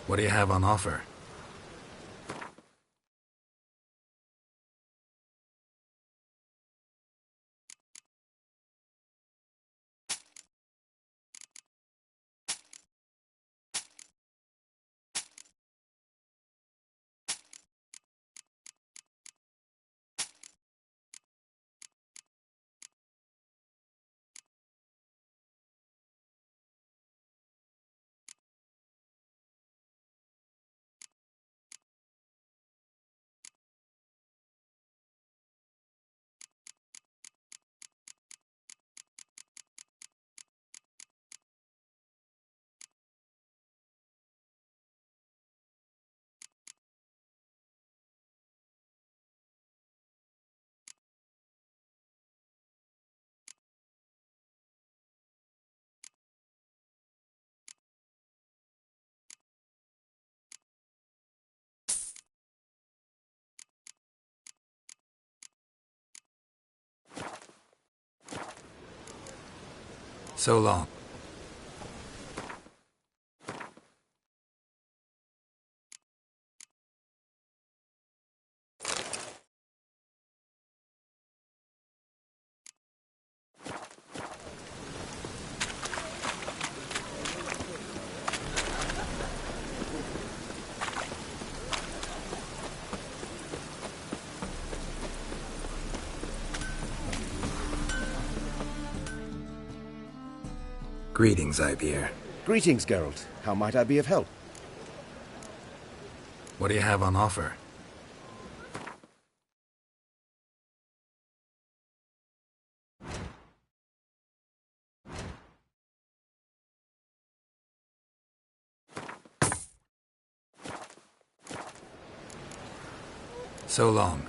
What do you have on offer? So long. Greetings, Ivyr. Greetings, Geralt. How might I be of help? What do you have on offer? So long.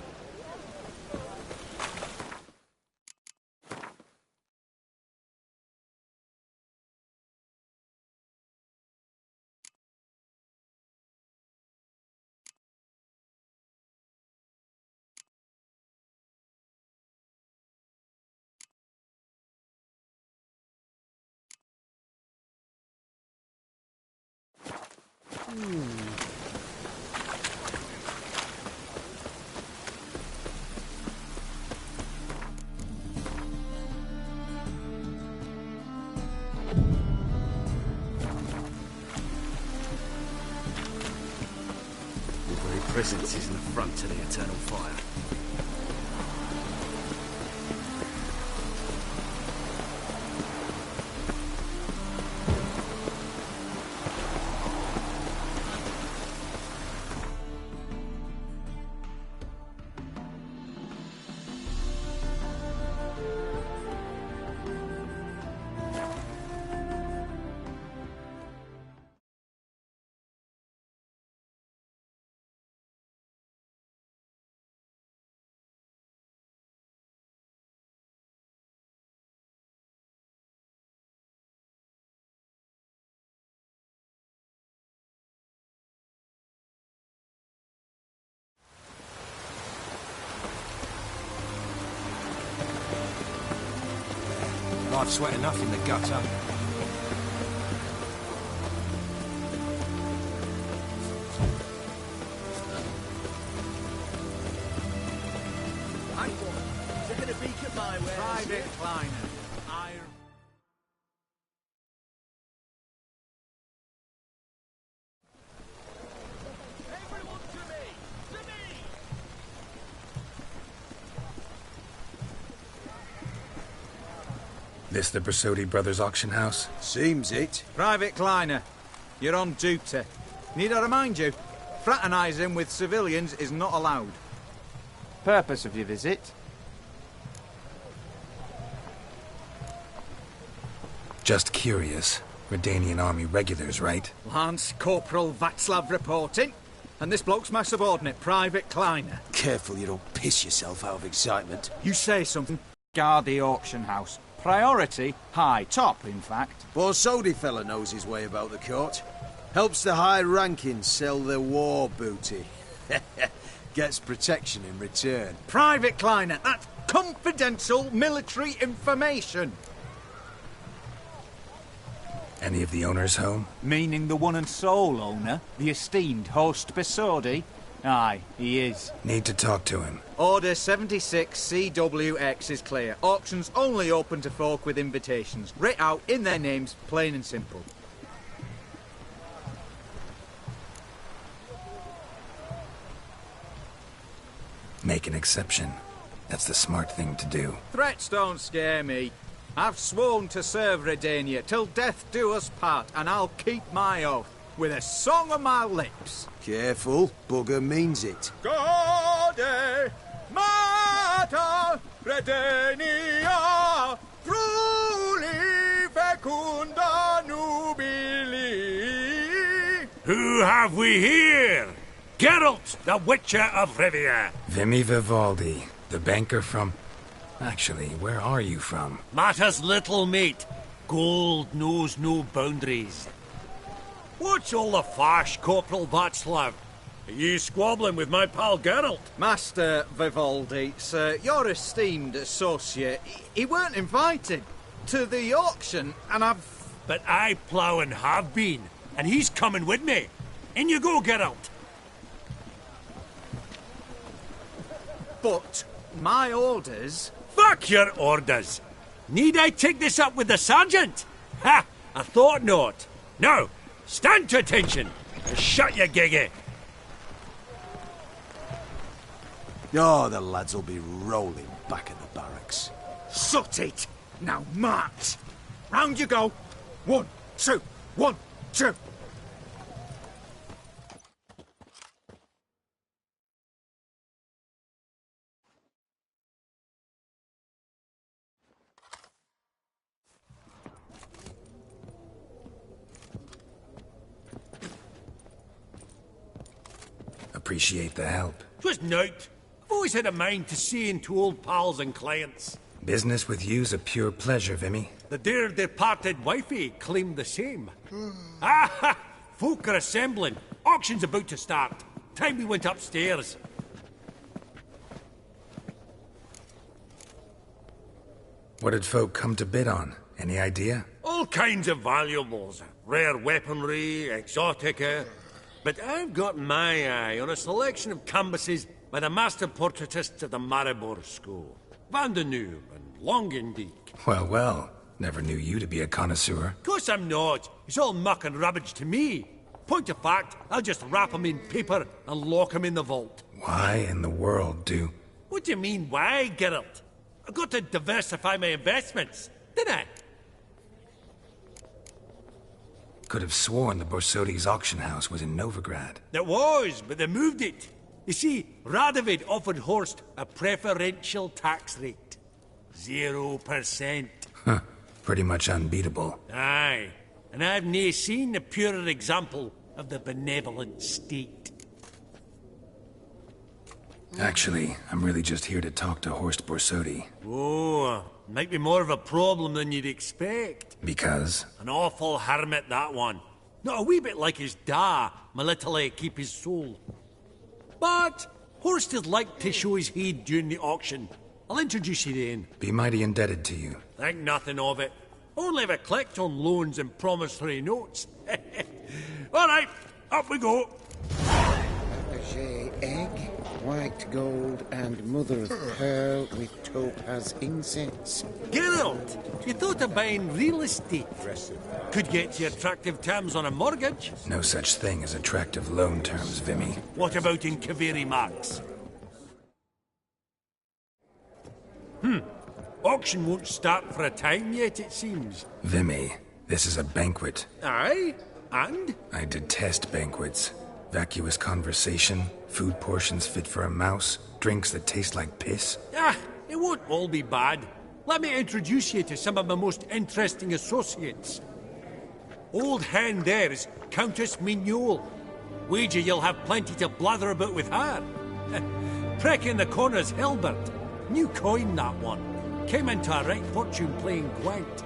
Your very presence is an affront to the eternal fire. I've sweat enough in the gutter. Taking a peek at my wares. Private Kleiner. This the Bersodi Brothers auction house? Seems it. Private Kleiner, you're on duty. Need I remind you, fraternising with civilians is not allowed. Purpose of your visit? Just curious. Redanian army regulars, right? Lance Corporal Václav reporting. And this bloke's my subordinate, Private Kleiner. Careful you don't piss yourself out of excitement. You say something. Guard the auction house. Priority high. Top, in fact. Borsodi fella knows his way about the court. Helps the high rankings sell their war booty. Gets protection in return. Private Kleiner, that's confidential military information. Any of the owners home? Meaning the one and sole owner, the esteemed host Bersodi? Aye, he is. Need to talk to him. Order 76 CWX is clear. Auctions only open to folk with invitations. Writ out in their names, plain and simple. Make an exception. That's the smart thing to do. Threats don't scare me. I've sworn to serve Redania till death do us part, and I'll keep my oath with a song on my lips. Careful, bugger means it. Gode Mater Redania truly fecunda nubili. Who have we here? Geralt, the Witcher of Rivia. Vimy Vivaldi, the banker from... Actually, where are you from? Matters little, mate. Gold knows no boundaries. What's all the fash, Corporal Václav? Are you squabbling with my pal Geralt? Master Vivaldi, sir, your esteemed associate, he weren't invited to the auction, and I've... But I plough and have been, and he's coming with me. In you go, Geralt. But my orders... Fuck your orders! Need I take this up with the sergeant? Ha! I thought not. Now, stand to attention and shut your giggy. Oh, the lads will be rolling back in the barracks. Sut it! Now march! Round you go! 1, 2, 1, 2! Appreciate the help. 'Twas nowt. I've always had a mind to see into old pals and clients. Business with you's a pure pleasure, Vimy. The dear departed wifey claimed the same. Ah! Folk are assembling. Auction's about to start. Time we went upstairs. What did folk come to bid on? Any idea? All kinds of valuables. Rare weaponry, exotica. But I've got my eye on a selection of canvases by the master portraitists of the Maribor School. Van de Noob and Longendijk. Well, well. Never knew you to be a connoisseur. Of course I'm not. It's all muck and rubbish to me. Point of fact, I'll just wrap 'em in paper and lock 'em in the vault. Why in the world do... What do you mean, why, Geralt? I've got to diversify my investments, didn't I? Could have sworn the Borsodi's auction house was in Novigrad. It was, but they moved it. You see, Radovid offered Horst a preferential tax rate. 0%. Huh. Pretty much unbeatable. Aye. And I've nae seen a purer example of the benevolent state. Actually, I'm really just here to talk to Horst Borsodi. Oh, might be more of a problem than you'd expect. Because? An awful hermit, that one. Not a wee bit like his da, my little keep his soul. But Horst is like to show his heed during the auction. I'll introduce you in. Be mighty indebted to you. Think nothing of it. Only ever collect on loans and promissory notes. All right, up we go. Fabergé egg, white gold, and mother of pearl with topaz incense. Geralt, you thought of buying real estate. Could get you attractive terms on a mortgage. No such thing as attractive loan terms, Vimy. What about in Kaveri Marks? auction won't start for a time yet, it seems. Vimy, this is a banquet. Aye? And? I detest banquets. Vacuous conversation, food portions fit for a mouse, drinks that taste like piss. Ah, it won't all be bad. Let me introduce you to some of my most interesting associates. Old hen there is Countess Mignole. Wager you'll have plenty to blather about with her. Prick in the corner's Hilbert. New coin, that one. Came into a right fortune playing Gwent.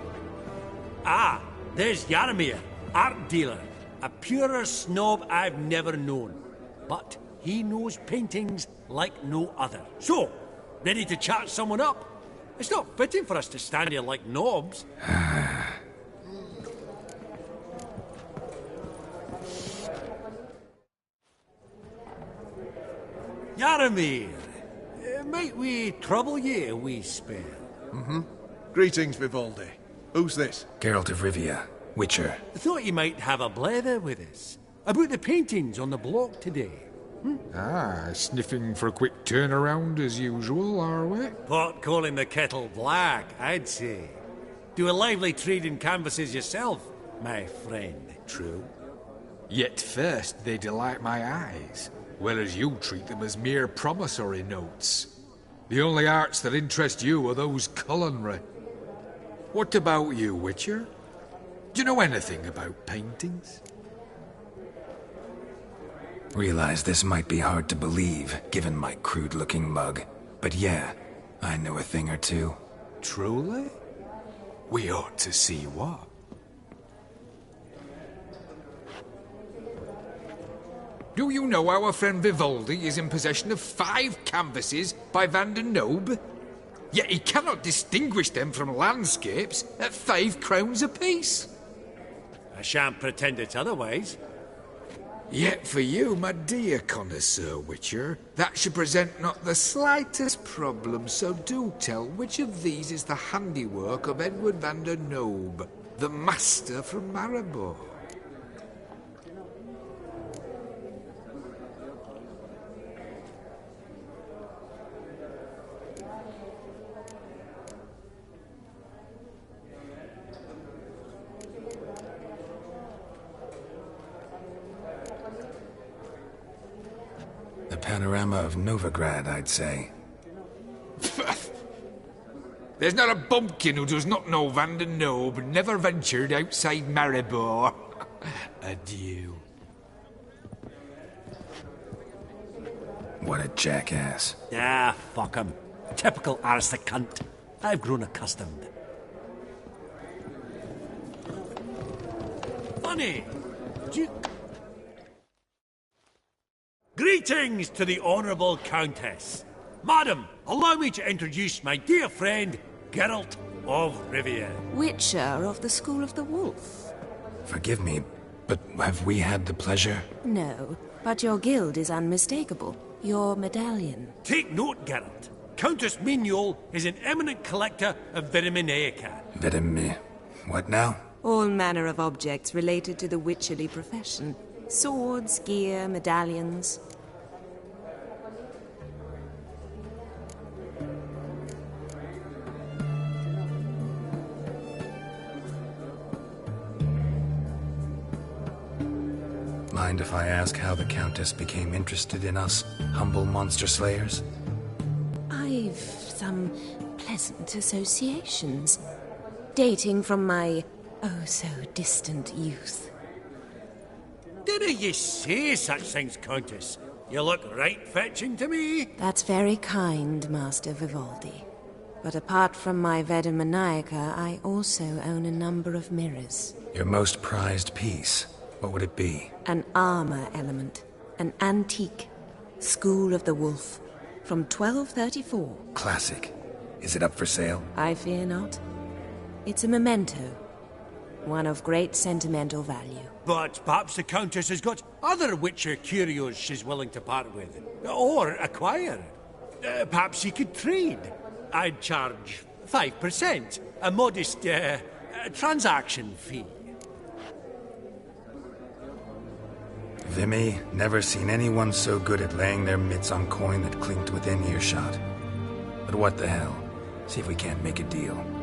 Ah, there's Jaromir, art dealer. A purer snob I've never known. But he knows paintings like no other. So, ready to chat someone up? It's not fitting for us to stand here like knobs. Jaromir, might we trouble ye a wee spell? Greetings, Vivaldi. Who's this? Geralt of Rivia, Witcher. I thought you might have a blether with us. About the paintings on the block today. Ah, sniffing for a quick turnaround as usual, are we? Pot calling the kettle black, I'd say. Do a lively trade in canvases yourself, my friend. True. Yet first they delight my eyes, whereas you treat them as mere promissory notes. The only arts that interest you are those culinary. What about you, Witcher? Do you know anything about paintings? Realize this might be hard to believe, given my crude-looking mug. But yeah, I know a thing or two. Truly? We ought to see what. Do you know our friend Vivaldi is in possession of 5 canvases by Van der Nobe? Yet he cannot distinguish them from landscapes at 5 crowns apiece. I shan't pretend it's otherwise. Yet for you, my dear connoisseur Witcher, that should present not the slightest problem, so do tell which of these is the handiwork of Edward van der Nobe, the master from Maribor. The panorama of Novigrad, I'd say. There's not a bumpkin who does not know Van der Nobe never ventured outside Maribor. Adieu. What a jackass. Ah, fuck him. Typical aristocrat. I've grown accustomed. Funny. Greetings to the Honourable Countess. Madam, allow me to introduce my dear friend, Geralt of Rivia. Witcher of the School of the Wolf. Forgive me, but have we had the pleasure? No, but your guild is unmistakable. Your medallion. Take note, Geralt. Countess Mignole is an eminent collector of Vitaminaica. What now? All manner of objects related to the witcherly profession. Swords, gear, medallions. Mind if I ask how the Countess became interested in us, humble monster slayers? I've some pleasant associations, dating from my oh-so-distant youth. Didn't you say such things, Countess? You look right fetching to me. That's very kind, Master Vivaldi. But apart from my Vitaminaica, I also own a number of mirrors. Your most prized piece, what would it be? An armor element. An antique. School of the Wolf. From 1234. Classic. Is it up for sale? I fear not. It's a memento. One of great sentimental value. But perhaps the Countess has got other Witcher curios she's willing to part with. Or acquire. Perhaps she could trade. I'd charge 5%. A modest, transaction fee. Vimy, never seen anyone so good at laying their mitts on coin that clinked within earshot. But what the hell? See if we can't make a deal.